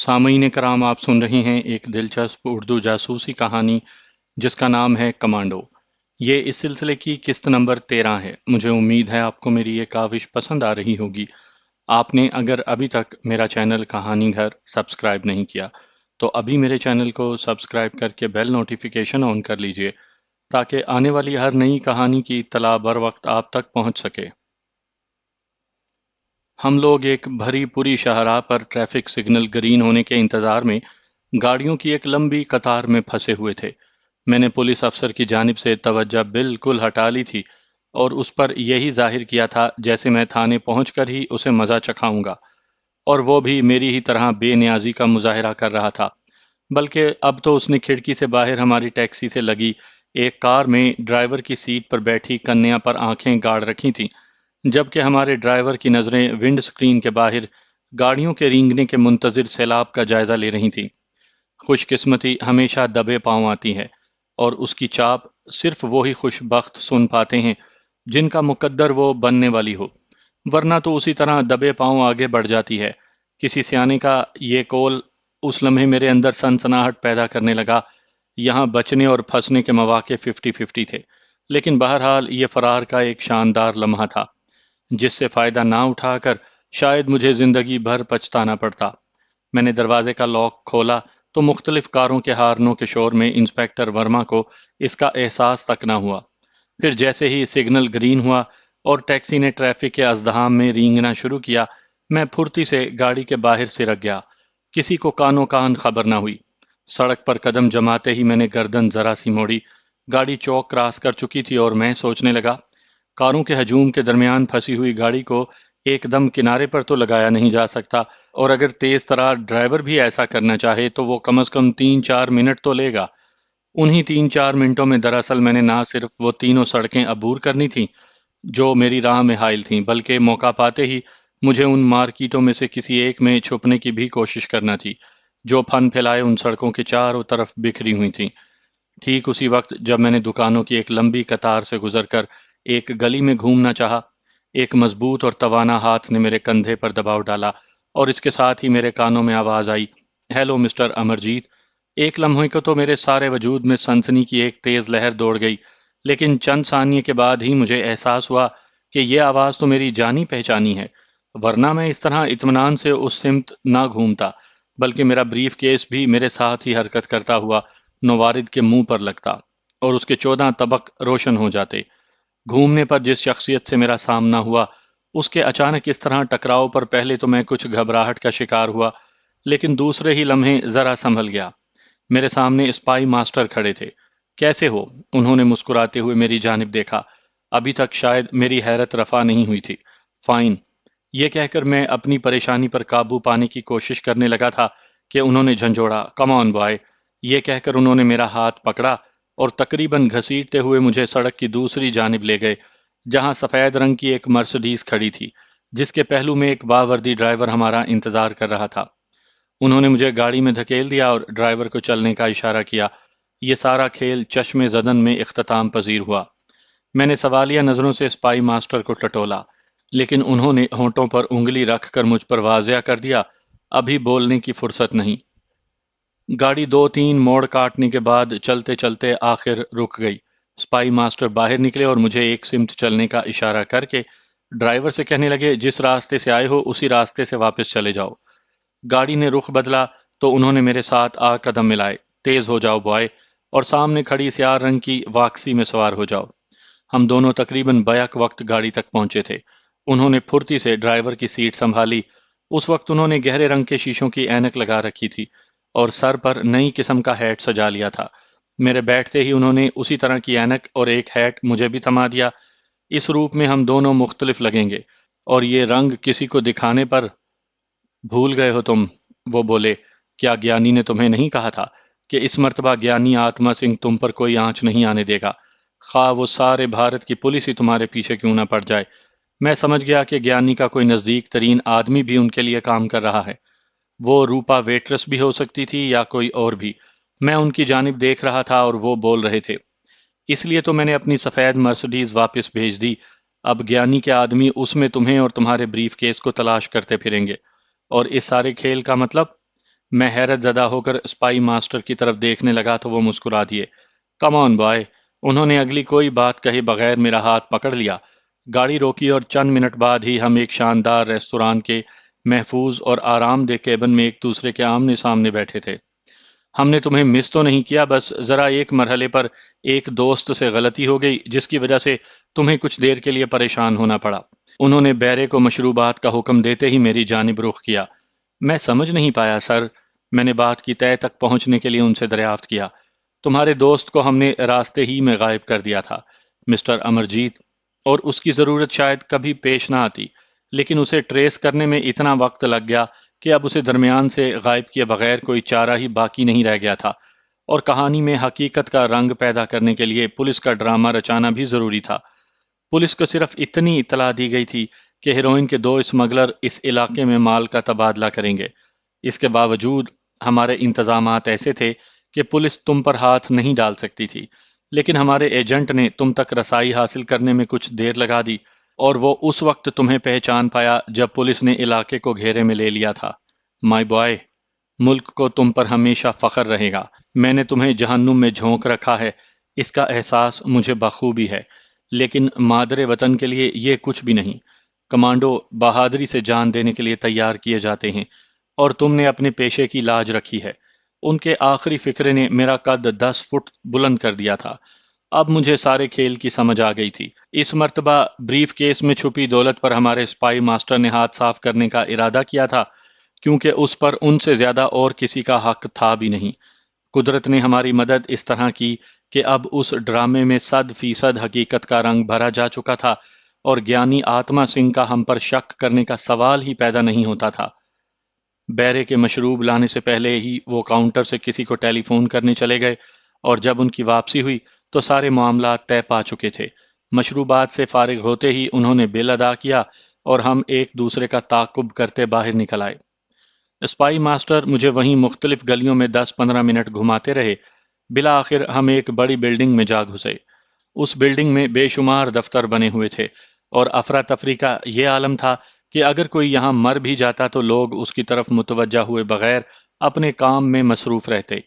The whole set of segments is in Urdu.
سامعین کرام، آپ سن رہے ہیں ایک دلچسپ اردو جاسوسی کہانی جس کا نام ہے کمانڈو۔ یہ اس سلسلے کی قسط نمبر 13 ہے۔ مجھے امید ہے آپ کو میری یہ کاوش پسند آ رہی ہوگی۔ آپ نے اگر ابھی تک میرا چینل کہانی گھر سبسکرائب نہیں کیا تو ابھی میرے چینل کو سبسکرائب کر کے بیل نوٹیفیکیشن آن کر لیجئے تاکہ آنے والی ہر نئی کہانی کی اطلاع بر وقت آپ تک پہنچ سکے۔ ہم لوگ ایک بھری پوری شاہراہ پر ٹریفک سگنل گرین ہونے کے انتظار میں گاڑیوں کی ایک لمبی قطار میں پھنسے ہوئے تھے۔ میں نے پولیس افسر کی جانب سے توجہ بالکل ہٹا لی تھی اور اس پر یہی ظاہر کیا تھا جیسے میں تھانے پہنچ کر ہی اسے مزہ چکھاؤں گا، اور وہ بھی میری ہی طرح بے نیازی کا مظاہرہ کر رہا تھا۔ بلکہ اب تو اس نے کھڑکی سے باہر ہماری ٹیکسی سے لگی ایک کار میں ڈرائیور کی سیٹ پر بیٹھی کنیا پر آنکھیں گاڑ رکھی تھیں، جبکہ ہمارے ڈرائیور کی نظریں ونڈ سکرین کے باہر گاڑیوں کے رینگنے کے منتظر سیلاب کا جائزہ لے رہی تھیں۔ خوش قسمتی ہمیشہ دبے پاؤں آتی ہے، اور اس کی چاپ صرف وہی خوش بخت سن پاتے ہیں جن کا مقدر وہ بننے والی ہو، ورنہ تو اسی طرح دبے پاؤں آگے بڑھ جاتی ہے۔ کسی سیانے کا یہ قول اس لمحے میرے اندر سنسناہٹ پیدا کرنے لگا۔ یہاں بچنے اور پھنسنے کے مواقع 50-50 تھے، لیکن بہرحال یہ فرار کا ایک شاندار لمحہ تھا جس سے فائدہ نہ اٹھا کر شاید مجھے زندگی بھر پچھتانا پڑتا۔ میں نے دروازے کا لاک کھولا تو مختلف کاروں کے ہارنوں کے شور میں انسپیکٹر ورما کو اس کا احساس تک نہ ہوا۔ پھر جیسے ہی سگنل گرین ہوا اور ٹیکسی نے ٹریفک کے ازدحام میں رینگنا شروع کیا، میں پھرتی سے گاڑی کے باہر سے رک گیا۔ کسی کو کانوں کان خبر نہ ہوئی۔ سڑک پر قدم جماتے ہی میں نے گردن ذرا سی موڑی۔ گاڑی چوک کراس کر چکی تھی اور میں سوچنے لگا، کاروں کے ہجوم کے درمیان پھنسی ہوئی گاڑی کو ایک دم کنارے پر تو لگایا نہیں جا سکتا، اور اگر تیز ترار ڈرائیور بھی ایسا کرنا چاہے تو وہ کم از کم 3-4 منٹ تو لے گا۔ انہی 3-4 منٹوں میں دراصل میں نے نہ صرف وہ تینوں سڑکیں عبور کرنی تھیں جو میری راہ میں حائل تھیں، بلکہ موقع پاتے ہی مجھے ان مارکیٹوں میں سے کسی ایک میں چھپنے کی بھی کوشش کرنا تھی جو پھن پھیلائے ان سڑکوں کے چاروں طرف بکھری ہوئی تھیں۔ ٹھیک اسی وقت جب میں نے دکانوں کی ایک لمبی قطار سے گزر کر ایک گلی میں گھومنا چاہا، ایک مضبوط اور توانا ہاتھ نے میرے کندھے پر دباؤ ڈالا، اور اس کے ساتھ ہی میرے کانوں میں آواز آئی، ہیلو مسٹر امرجیت۔ ایک لمحے کو تو میرے سارے وجود میں سنسنی کی ایک تیز لہر دوڑ گئی، لیکن چند ثانیے کے بعد ہی مجھے احساس ہوا کہ یہ آواز تو میری جانی پہچانی ہے، ورنہ میں اس طرح اطمینان سے اس سمت نہ گھومتا، بلکہ میرا بریف کیس بھی میرے ساتھ ہی حرکت کرتا ہوا نوارد کے منہ پر لگتا اور اس کے 14 طبق روشن ہو جاتے۔ گھومنے پر جس شخصیت سے میرا سامنا ہوا، اس کے اچانک اس طرح ٹکراؤ پر پہلے تو میں کچھ گھبراہٹ کا شکار ہوا، لیکن دوسرے ہی لمحے ذرا سنبھل گیا۔ میرے سامنے اسپائی ماسٹر کھڑے تھے۔ کیسے ہو؟ انہوں نے مسکراتے ہوئے میری جانب دیکھا۔ ابھی تک شاید میری حیرت رفع نہیں ہوئی تھی۔ فائن، یہ کہہ کر میں اپنی پریشانی پر قابو پانے کی کوشش کرنے لگا تھا کہ انہوں نے جھنجھوڑا، کم آن بوائے۔ یہ کہہ کر انہوں نے میرا ہاتھ پکڑا اور تقریباً گھسیٹتے ہوئے مجھے سڑک کی دوسری جانب لے گئے، جہاں سفید رنگ کی ایک مرسڈیز کھڑی تھی جس کے پہلو میں ایک باوردی ڈرائیور ہمارا انتظار کر رہا تھا۔ انہوں نے مجھے گاڑی میں دھکیل دیا اور ڈرائیور کو چلنے کا اشارہ کیا۔ یہ سارا کھیل چشم زدن میں اختتام پذیر ہوا۔ میں نے سوالیہ نظروں سے اسپائی ماسٹر کو ٹٹولا، لیکن انہوں نے ہونٹوں پر انگلی رکھ کر مجھ پر واضح کر دیا، ابھی بولنے کی فرصت نہیں۔ گاڑی 2-3 موڑ کاٹنے کے بعد چلتے چلتے آخر رک گئی۔ اسپائی ماسٹر باہر نکلے اور مجھے ایک سمت چلنے کا اشارہ کر کے ڈرائیور سے کہنے لگے، جس راستے سے آئے ہو اسی راستے سے واپس چلے جاؤ۔ گاڑی نے رخ بدلا تو انہوں نے میرے ساتھ قدم ملائے، تیز ہو جاؤ بوائے، اور سامنے کھڑی سیاہ رنگ کی واکسی میں سوار ہو جاؤ۔ ہم دونوں تقریباً بیک وقت گاڑی تک پہنچے تھے۔ انہوں نے پھرتی سے ڈرائیور کی سیٹ سنبھالی۔ اس وقت انہوں نے گہرے رنگ کے شیشوں کی اینک لگا رکھی تھی اور سر پر نئی قسم کا ہیٹ سجا لیا تھا۔ میرے بیٹھتے ہی انہوں نے اسی طرح کی اینک اور ایک ہیٹ مجھے بھی تھما دیا۔ اس روپ میں ہم دونوں مختلف لگیں گے، اور یہ رنگ کسی کو دکھانے پر بھول گئے ہو تم، وہ بولے۔ کیا گیانی نے تمہیں نہیں کہا تھا کہ اس مرتبہ گیانی آتما سنگھ تم پر کوئی آنچ نہیں آنے دے گا، خواہ وہ سارے بھارت کی پولیس ہی تمہارے پیچھے کیوں نہ پڑ جائے۔ میں سمجھ گیا کہ گیانی کا کوئی نزدیک ترین آدمی بھی ان کے لیے کام کر رہا ہے۔ وہ روپا ویٹرس بھی ہو سکتی تھی یا کوئی اور بھی۔ میں ان کی جانب دیکھ رہا تھا اور وہ بول رہے تھے۔ اس لیے تو میں نے اپنی سفید مرسڈیز واپس بھیج دی۔ اب گیانی کے آدمی اس میں تمہیں اور تمہارے بریف کیس کو تلاش کرتے پھریں گے، اور اس سارے کھیل کا مطلب؟ میں حیرت زدہ ہو کر اسپائی ماسٹر کی طرف دیکھنے لگا تو وہ مسکرا دیے۔ کم آن بوائے۔ انہوں نے اگلی کوئی بات کہے بغیر میرا ہاتھ پکڑ لیا۔ گاڑی روکی اور چند منٹ بعد ہی ہم ایک شاندار ریستوران کے محفوظ اور آرام دہ کیبن میں ایک دوسرے کے آمنے سامنے بیٹھے تھے۔ ہم نے تمہیں مس تو نہیں کیا، بس ذرا ایک مرحلے پر ایک دوست سے غلطی ہو گئی جس کی وجہ سے تمہیں کچھ دیر کے لیے پریشان ہونا پڑا۔ انہوں نے بیرے کو مشروبات کا حکم دیتے ہی میری جانب رخ کیا۔ میں سمجھ نہیں پایا سر، میں نے بات کی تہہ تک پہنچنے کے لیے ان سے دریافت کیا۔ تمہارے دوست کو ہم نے راستے ہی میں غائب کر دیا تھا مسٹر امرجیت، اور اس کی ضرورت شاید کبھی پیش نہ آتی، لیکن اسے ٹریس کرنے میں اتنا وقت لگ گیا کہ اب اسے درمیان سے غائب کیے بغیر کوئی چارہ ہی باقی نہیں رہ گیا تھا، اور کہانی میں حقیقت کا رنگ پیدا کرنے کے لیے پولیس کا ڈرامہ رچانا بھی ضروری تھا۔ پولیس کو صرف اتنی اطلاع دی گئی تھی کہ ہیروئن کے 2 اسمگلر اس علاقے میں مال کا تبادلہ کریں گے۔ اس کے باوجود ہمارے انتظامات ایسے تھے کہ پولیس تم پر ہاتھ نہیں ڈال سکتی تھی، لیکن ہمارے ایجنٹ نے تم تک رسائی حاصل کرنے میں کچھ دیر لگا دی، اور وہ اس وقت تمہیں پہچان پایا جب پولیس نے علاقے کو گھیرے میں لے لیا تھا۔ مائی بوائے، ملک کو تم پر ہمیشہ فخر رہے گا۔ میں نے تمہیں جہنم میں جھونک رکھا ہے، اس کا احساس مجھے بخوبی ہے، لیکن مادر وطن کے لیے یہ کچھ بھی نہیں۔ کمانڈو بہادری سے جان دینے کے لیے تیار کیے جاتے ہیں، اور تم نے اپنے پیشے کی لاج رکھی ہے۔ ان کے آخری فقرے نے میرا قد 10 فٹ بلند کر دیا تھا۔ اب مجھے سارے کھیل کی سمجھ آ گئی تھی۔ اس مرتبہ بریف کیس میں چھپی دولت پر ہمارے اسپائی ماسٹر نے ہاتھ صاف کرنے کا ارادہ کیا تھا، کیونکہ اس پر ان سے زیادہ اور کسی کا حق تھا بھی نہیں۔ قدرت نے ہماری مدد اس طرح کی کہ اب اس ڈرامے میں 100% حقیقت کا رنگ بھرا جا چکا تھا، اور گیانی آتما سنگھ کا ہم پر شک کرنے کا سوال ہی پیدا نہیں ہوتا تھا۔ بیرے کے مشروب لانے سے پہلے ہی وہ کاؤنٹر سے کسی کو ٹیلی فون کرنے چلے گئے، اور جب ان کی واپسی ہوئی تو سارے معاملات طے پا چکے تھے۔ مشروبات سے فارغ ہوتے ہی انہوں نے بل ادا کیا اور ہم ایک دوسرے کا تعاقب کرتے باہر نکل آئے۔ اسپائی ماسٹر مجھے وہیں مختلف گلیوں میں 10-15 منٹ گھماتے رہے۔ بالآخر ہم ایک بڑی بلڈنگ میں جا گھسے۔ اس بلڈنگ میں بے شمار دفتر بنے ہوئے تھے، اور افراتفری کا یہ عالم تھا کہ اگر کوئی یہاں مر بھی جاتا تو لوگ اس کی طرف متوجہ ہوئے بغیر اپنے کام میں مصروف رہتے۔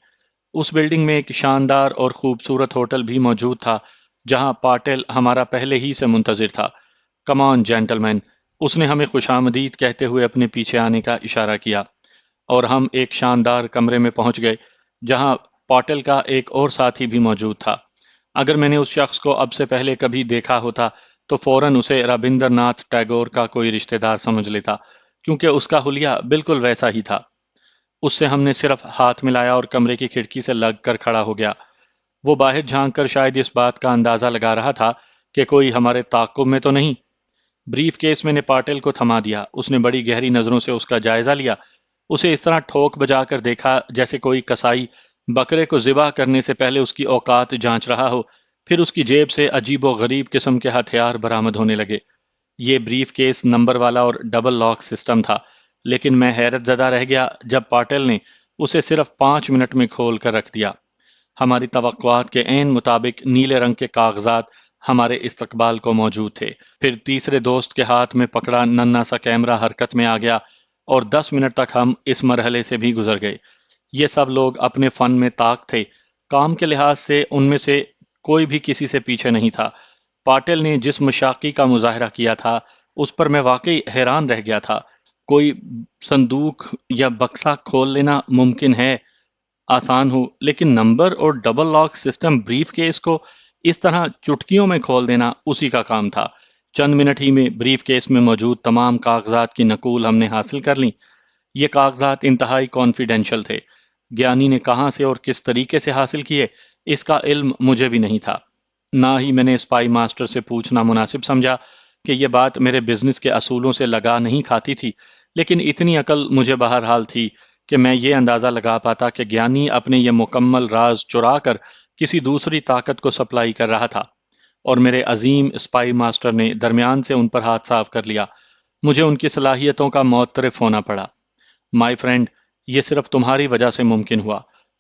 اس بلڈنگ میں ایک شاندار اور خوبصورت ہوٹل بھی موجود تھا، جہاں پاٹل ہمارا پہلے ہی سے منتظر تھا۔ کم آن جینٹلمین، اس نے ہمیں خوش آمدید کہتے ہوئے اپنے پیچھے آنے کا اشارہ کیا، اور ہم ایک شاندار کمرے میں پہنچ گئے جہاں پاٹل کا ایک اور ساتھی بھی موجود تھا۔ اگر میں نے اس شخص کو اب سے پہلے کبھی دیکھا ہوتا تو فوراً اسے رابندر ناتھ ٹیگور کا کوئی رشتہ دار سمجھ لیتا، کیونکہ اس کا حلیہ بالکل ویسا ہی تھا۔ اس سے ہم نے صرف ہاتھ ملایا اور کمرے کی کھڑکی سے لگ کر کھڑا ہو گیا۔ وہ باہر جھانک کر شاید اس بات کا اندازہ لگا رہا تھا کہ کوئی ہمارے تعاقب میں تو نہیں۔ بریف کیس میں نے پاٹل کو تھما دیا۔ اس نے بڑی گہری نظروں سے اس کا جائزہ لیا، اسے اس طرح ٹھوک بجا کر دیکھا جیسے کوئی کسائی بکرے کو ذبح کرنے سے پہلے اس کی اوقات جانچ رہا ہو۔ پھر اس کی جیب سے عجیب و غریب قسم کے ہتھیار برآمد ہونے لگے۔ یہ بریف کیس نمبر والا اور ڈبل لاک سسٹم تھا، لیکن میں حیرت زدہ رہ گیا جب پاٹل نے اسے صرف 5 منٹ میں کھول کر رکھ دیا۔ ہماری توقعات کے عین مطابق نیلے رنگ کے کاغذات ہمارے استقبال کو موجود تھے۔ پھر تیسرے دوست کے ہاتھ میں پکڑا ننھا سا کیمرہ حرکت میں آ گیا، اور 10 منٹ تک ہم اس مرحلے سے بھی گزر گئے۔ یہ سب لوگ اپنے فن میں طاق تھے، کام کے لحاظ سے ان میں سے کوئی بھی کسی سے پیچھے نہیں تھا۔ پاٹل نے جس مشاقی کا مظاہرہ کیا تھا اس پر میں واقعی حیران رہ گیا تھا۔ کوئی صندوق یا بکسا کھول لینا ممکن ہے، آسان ہو، لیکن نمبر اور double lock system briefcase کو اس طرح چٹکیوں میں کھول دینا اسی کا کام تھا۔ چند منٹ ہی میں بریف کیس میں موجود تمام کاغذات کی نقول ہم نے حاصل کر لیں۔ یہ کاغذات انتہائی کانفیڈینشیل تھے۔ گیانی نے کہاں سے اور کس طریقے سے حاصل کیے اس کا علم مجھے بھی نہیں تھا، نہ ہی میں نے اسپائی ماسٹر سے پوچھنا مناسب سمجھا کہ یہ بات میرے بزنس کے اصولوں سے لگا نہیں کھاتی تھی، لیکن اتنی عقل مجھے بہرحال تھی کہ میں یہ اندازہ لگا پاتا کہ گیانی اپنے یہ مکمل راز چرا کر کسی دوسری طاقت کو سپلائی کر رہا تھا، اور میرے عظیم اسپائی ماسٹر نے درمیان سے ان پر ہاتھ صاف کر لیا۔ مجھے ان کی صلاحیتوں کا معترف ہونا پڑا۔ مائی فرینڈ، یہ صرف تمہاری وجہ سے ممکن ہوا۔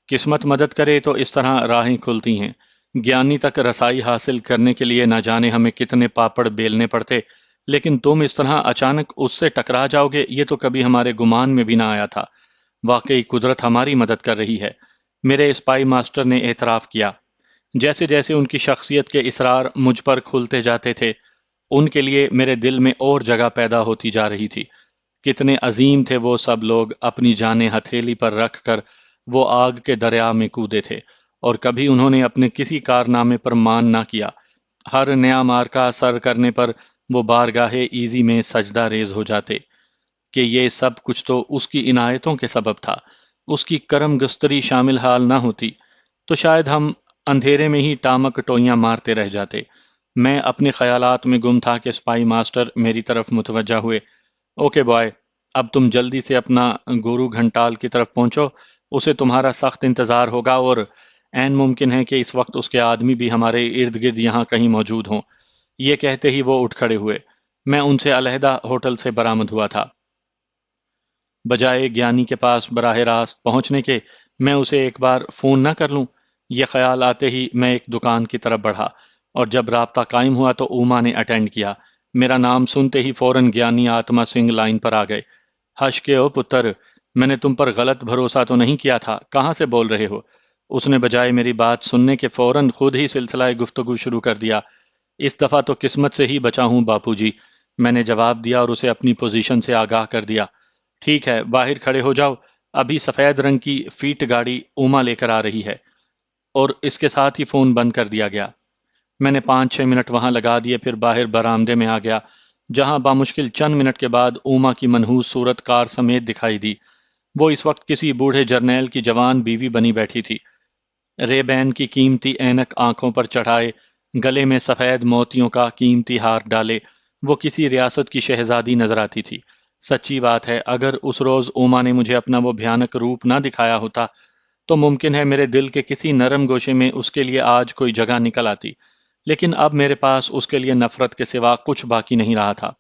قسمت مدد کرے تو اس طرح راہیں کھلتی ہیں۔ گیانی تک رسائی حاصل کرنے کے لیے نہ جانے ہمیں کتنے پاپڑ بیلنے پڑتے، لیکن تم اس طرح اچانک اس سے ٹکرا جاؤ گے یہ تو کبھی ہمارے گمان میں بھی نہ آیا تھا۔ واقعی قدرت ہماری مدد کر رہی ہے، میرے اسپائی ماسٹر نے اعتراف کیا۔ جیسے جیسے ان کی شخصیت کے اسرار مجھ پر کھلتے جاتے تھے، ان کے لیے میرے دل میں اور جگہ پیدا ہوتی جا رہی تھی۔ کتنے عظیم تھے وہ سب لوگ، اپنی جانیں ہتھیلی پر رکھ کر وہ آگ کے دریا میں کودے تھے، اور کبھی انہوں نے اپنے کسی کارنامے پر مان نہ کیا۔ ہر نیا مارکا سر کرنے پر وہ بارگاہ ایزی میں سجدہ ریز ہو جاتے کہ یہ سب کچھ تو اس کی عنایتوں کے سبب تھا۔ اس کی کرم گستری شامل حال نہ ہوتی تو شاید ہم اندھیرے میں ہی ٹامک ٹوئیاں مارتے رہ جاتے۔ میں اپنے خیالات میں گم تھا کہ سپائی ماسٹر میری طرف متوجہ ہوئے۔ اوکے بوائے، اب تم جلدی سے اپنا گورو گھنٹال کی طرف پہنچو، اسے تمہارا سخت انتظار ہوگا، اور عین ممکن ہے کہ اس وقت اس کے آدمی بھی ہمارے ارد گرد یہاں کہیں موجود ہوں۔ یہ کہتے ہی وہ اٹھ کھڑے ہوئے۔ میں ان سے علیحدہ ہوٹل سے برآمد ہوا تھا۔ بجائے گیانی کے پاس براہ راست پہنچنے کے میں اسے ایک بار فون نہ کر لوں، یہ خیال آتے ہی میں ایک دکان کی طرف بڑھا، اور جب رابطہ قائم ہوا تو اوما نے اٹینڈ کیا۔ میرا نام سنتے ہی فوراً گیانی آتما سنگھ لائن پر آ گئے۔ ہش کے او پتر، میں نے تم پر غلط بھروسہ تو نہیں کیا تھا، کہاں سے بول رہے ہو؟ اس نے بجائے میری بات سننے کے فوراً خود ہی سلسلہ گفتگو شروع کر دیا۔ اس دفعہ تو قسمت سے ہی بچا ہوں باپو جی، میں نے جواب دیا اور اسے اپنی پوزیشن سے آگاہ کر دیا۔ ٹھیک ہے، باہر کھڑے ہو جاؤ، ابھی سفید رنگ کی فیٹ گاڑی اوما لے کر آ رہی ہے، اور اس کے ساتھ ہی فون بند کر دیا گیا۔ میں نے 5-6 منٹ وہاں لگا دیے، پھر باہر برآمدے میں آ گیا، جہاں بامشکل چند منٹ کے بعد اوما کی منحوس صورت کار سمیت دکھائی دی۔ وہ اس وقت کسی بوڑھے جرنیل کی جوان بیوی بنی بیٹھی تھی، رے بین کی قیمتی اینک آنکھوں پر چڑھائے، گلے میں سفید موتیوں کا قیمتی ہار ڈالے، وہ کسی ریاست کی شہزادی نظر آتی تھی۔ سچی بات ہے، اگر اس روز اوما نے مجھے اپنا وہ بھیانک روپ نہ دکھایا ہوتا تو ممکن ہے میرے دل کے کسی نرم گوشے میں اس کے لیے آج کوئی جگہ نکل آتی، لیکن اب میرے پاس اس کے لیے نفرت کے سوا کچھ باقی نہیں رہا تھا۔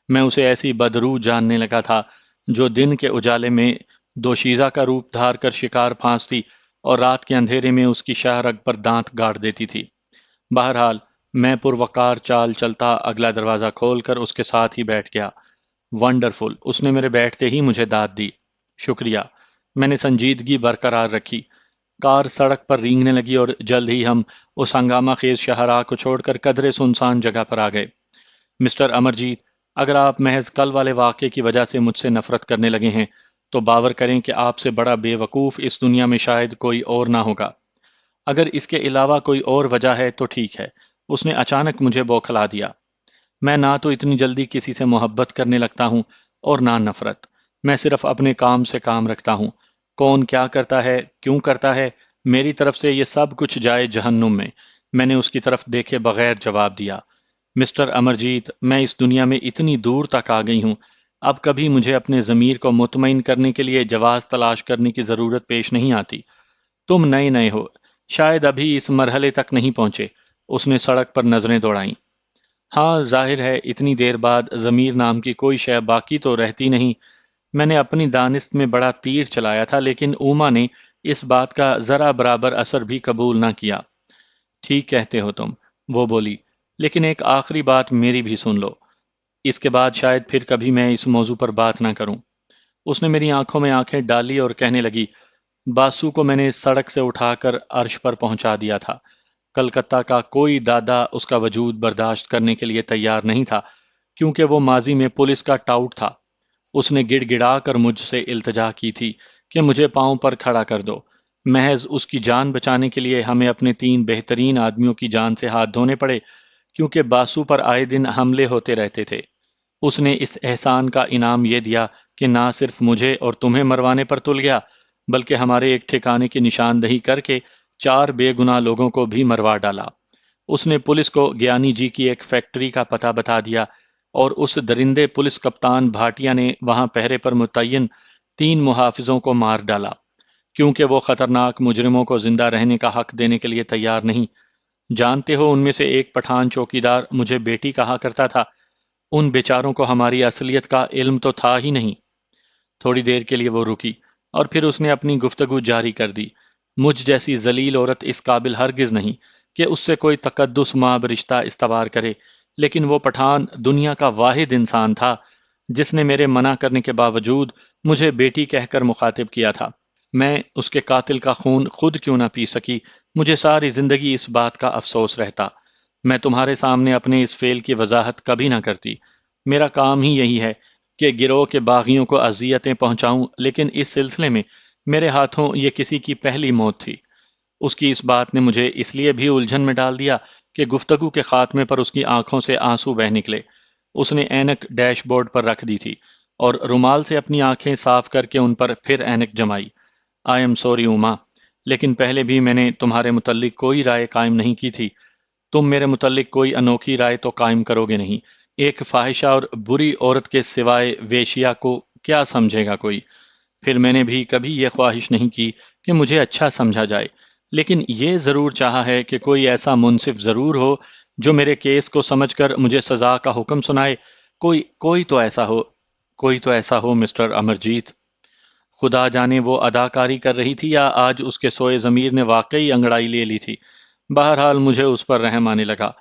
میں اسے ایسی بدرو جاننے لگا تھا جو دن کے اجالے میں دوشیزہ کا روپ دھار کر شکار پھانستی اور رات کے اندھیرے میں اس کی شاہ رگ پر دانت گاڑ دیتی تھی۔ بہرحال میں پروقار چال چلتا اگلا دروازہ کھول کر اس کے ساتھ ہی بیٹھ گیا۔ ونڈرفل، اس نے میرے بیٹھتے ہی مجھے داد دی۔ شکریہ، میں نے سنجیدگی برقرار رکھی۔ کار سڑک پر رینگنے لگی اور جلد ہی ہم اس ہنگامہ خیز شاہراہ کو چھوڑ کر قدرے سنسان جگہ پر آ گئے۔ مسٹر امرجیت، اگر آپ محض کل والے واقعے کی وجہ سے مجھ سے نفرت کرنے لگے ہیں تو باور کریں کہ آپ سے بڑا بے وقوف اس دنیا میں شاید کوئی اور نہ ہوگا۔ اگر اس کے علاوہ کوئی اور وجہ ہے تو ٹھیک ہے۔ اس نے اچانک مجھے بوکھلا دیا۔ میں نہ تو اتنی جلدی کسی سے محبت کرنے لگتا ہوں اور نہ نفرت، میں صرف اپنے کام سے کام رکھتا ہوں۔ کون کیا کرتا ہے، کیوں کرتا ہے، میری طرف سے یہ سب کچھ جائے جہنم میں نے اس کی طرف دیکھے بغیر جواب دیا۔ مسٹر امرجیت، میں اس دنیا میں اتنی دور تک آ گئی ہوں، اب کبھی مجھے اپنے ضمیر کو مطمئن کرنے کے لیے جواز تلاش کرنے کی ضرورت پیش نہیں آتی۔ تم نئے نئے ہو، شاید ابھی اس مرحلے تک نہیں پہنچے۔ اس نے سڑک پر نظریں دوڑائیں۔ ہاں، ظاہر ہے اتنی دیر بعد ضمیر نام کی کوئی شے باقی تو رہتی نہیں۔ میں نے اپنی دانست میں بڑا تیر چلایا تھا، لیکن اوما نے اس بات کا ذرا برابر اثر بھی قبول نہ کیا۔ ٹھیک کہتے ہو تم، وہ بولی، لیکن ایک آخری بات میری بھی سن لو، اس کے بعد شاید پھر کبھی میں اس موضوع پر بات نہ کروں۔ اس نے میری آنکھوں میں آنکھیں ڈالی اور کہنے لگی، باسو کو میں نے سڑک سے اٹھا کر عرش پر پہنچا دیا تھا۔ کلکتہ کا کوئی دادا اس کا وجود برداشت کرنے کے لیے تیار نہیں تھا، کیونکہ وہ ماضی میں پولیس کا ٹاؤٹ تھا۔ اس نے گڑ گڑا کر مجھ سے التجا کی تھی کہ مجھے پاؤں پر کھڑا کر دو۔ محض اس کی جان بچانے کے لیے ہمیں اپنے 3 بہترین آدمیوں کی جان سے ہاتھ دھونے پڑے، کیونکہ باسو پر آئے دن حملے ہوتے رہتے تھے۔ اس نے اس احسان کا انعام یہ دیا کہ نہ صرف مجھے اور تمہیں مروانے پر تل گیا، بلکہ ہمارے ایک ٹھکانے کی نشاندہی کر کے 4 بے گناہ لوگوں کو بھی مروا ڈالا۔ اس نے پولیس کو گیانی جی کی ایک فیکٹری کا پتہ بتا دیا، اور اس درندے پولیس کپتان بھاٹیا نے وہاں پہرے پر متعین 3 محافظوں کو مار ڈالا، کیونکہ وہ خطرناک مجرموں کو زندہ رہنے کا حق دینے کے لیے تیار نہیں۔ جانتے ہو، ان میں سے ایک پٹھان چوکیدار مجھے بیٹی کہا کرتا تھا۔ ان بیچاروں کو ہماری اصلیت کا علم تو تھا ہی نہیں۔ تھوڑی دیر کے لیے وہ رکی، اور پھر اس نے اپنی گفتگو جاری کر دی۔ مجھ جیسی ذلیل عورت اس قابل ہرگز نہیں کہ اس سے کوئی تقدس مآب رشتہ استوار کرے، لیکن وہ پٹھان دنیا کا واحد انسان تھا جس نے میرے منع کرنے کے باوجود مجھے بیٹی کہہ کر مخاطب کیا تھا۔ میں اس کے قاتل کا خون خود کیوں نہ پی سکی، مجھے ساری زندگی اس بات کا افسوس رہتا۔ میں تمہارے سامنے اپنے اس فعل کی وضاحت کبھی نہ کرتی۔ میرا کام ہی یہی ہے کہ گروہ کے باغیوں کو اذیتیں پہنچاؤں، لیکن اس سلسلے میں میرے ہاتھوں یہ کسی کی پہلی موت تھی۔ اس کی اس بات نے مجھے اس لیے بھی الجھن میں ڈال دیا کہ گفتگو کے خاتمے پر اس کی آنکھوں سے آنسو بہہ نکلے۔ اس نے اینک ڈیش بورڈ پر رکھ دی تھی اور رومال سے اپنی آنکھیں صاف کر کے ان پر پھر اینک جمائی۔ آئی ایم سوری اما، لیکن پہلے بھی میں نے تمہارے متعلق کوئی رائے قائم نہیں کی تھی۔ تم میرے متعلق کوئی انوکھی رائے تو قائم کرو گے نہیں۔ ایک فاحشہ اور بری عورت کے سوائے ویشیا کو کیا سمجھے گا کوئی؟ پھر میں نے بھی کبھی یہ خواہش نہیں کی کہ مجھے اچھا سمجھا جائے، لیکن یہ ضرور چاہا ہے کہ کوئی ایسا منصف ضرور ہو جو میرے کیس کو سمجھ کر مجھے سزا کا حکم سنائے۔ کوئی تو ایسا ہو مسٹر امرجیت۔ خدا جانے وہ اداکاری کر رہی تھی یا آج اس کے سوئے ضمیر نے واقعی انگڑائی لے لی تھی۔ بہرحال مجھے اس پر رحم آنے لگا۔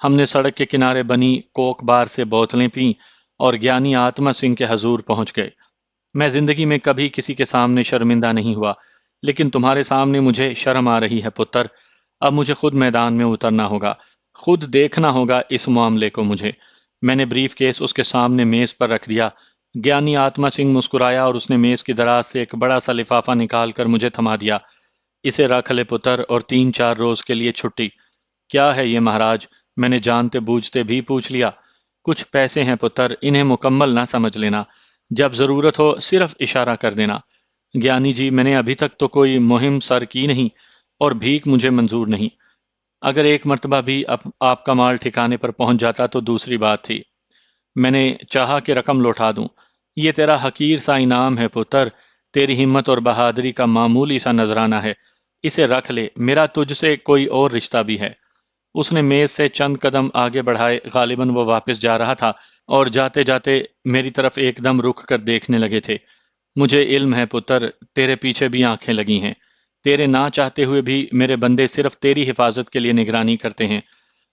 ہم نے سڑک کے کنارے بنی کوک بار سے بوتلیں پیں اور گیانی آتما سنگھ کے حضور پہنچ گئے۔ میں زندگی میں کبھی کسی کے سامنے شرمندہ نہیں ہوا، لیکن تمہارے سامنے مجھے شرم آ رہی ہے پتر۔ اب مجھے خود میدان میں اترنا ہوگا، خود دیکھنا ہوگا اس معاملے کو مجھے۔ میں نے بریف کیس اس کے سامنے میز پر رکھ دیا۔ گیانی آتما سنگھ مسکرایا اور اس نے میز کی دراز سے ایک بڑا سا لفافہ نکال کر مجھے تھما دیا۔ اسے رکھ لے پتر، اور 3-4 روز کے لیے چھٹی۔ کیا ہے یہ مہاراج؟ میں نے جانتے بوجھتے بھی پوچھ لیا۔ کچھ پیسے ہیں پتر، انہیں مکمل نہ سمجھ لینا، جب ضرورت ہو صرف اشارہ کر دینا۔ گیانی جی، میں نے ابھی تک تو کوئی مہم سر کی نہیں، اور بھیک مجھے منظور نہیں۔ اگر ایک مرتبہ بھی آپ کا مال ٹھکانے پر پہنچ جاتا تو دوسری بات تھی۔ میں نے چاہا کہ رقم لوٹا دوں۔ یہ تیرا حقیر سا انعام ہے پتر، تیری ہمت اور بہادری کا معمولی سا نذرانہ ہے۔ اسے رکھ لے، میرا تجھ سے کوئی اور رشتہ بھی ہے۔ اس نے میز سے چند قدم آگے بڑھائے، غالباً وہ واپس جا رہا تھا، اور جاتے جاتے میری طرف ایک دم رک کر دیکھنے لگے تھے۔ مجھے علم ہے پتر، تیرے پیچھے بھی آنکھیں لگی ہیں۔ تیرے نہ چاہتے ہوئے بھی میرے بندے صرف تیری حفاظت کے لیے نگرانی کرتے ہیں۔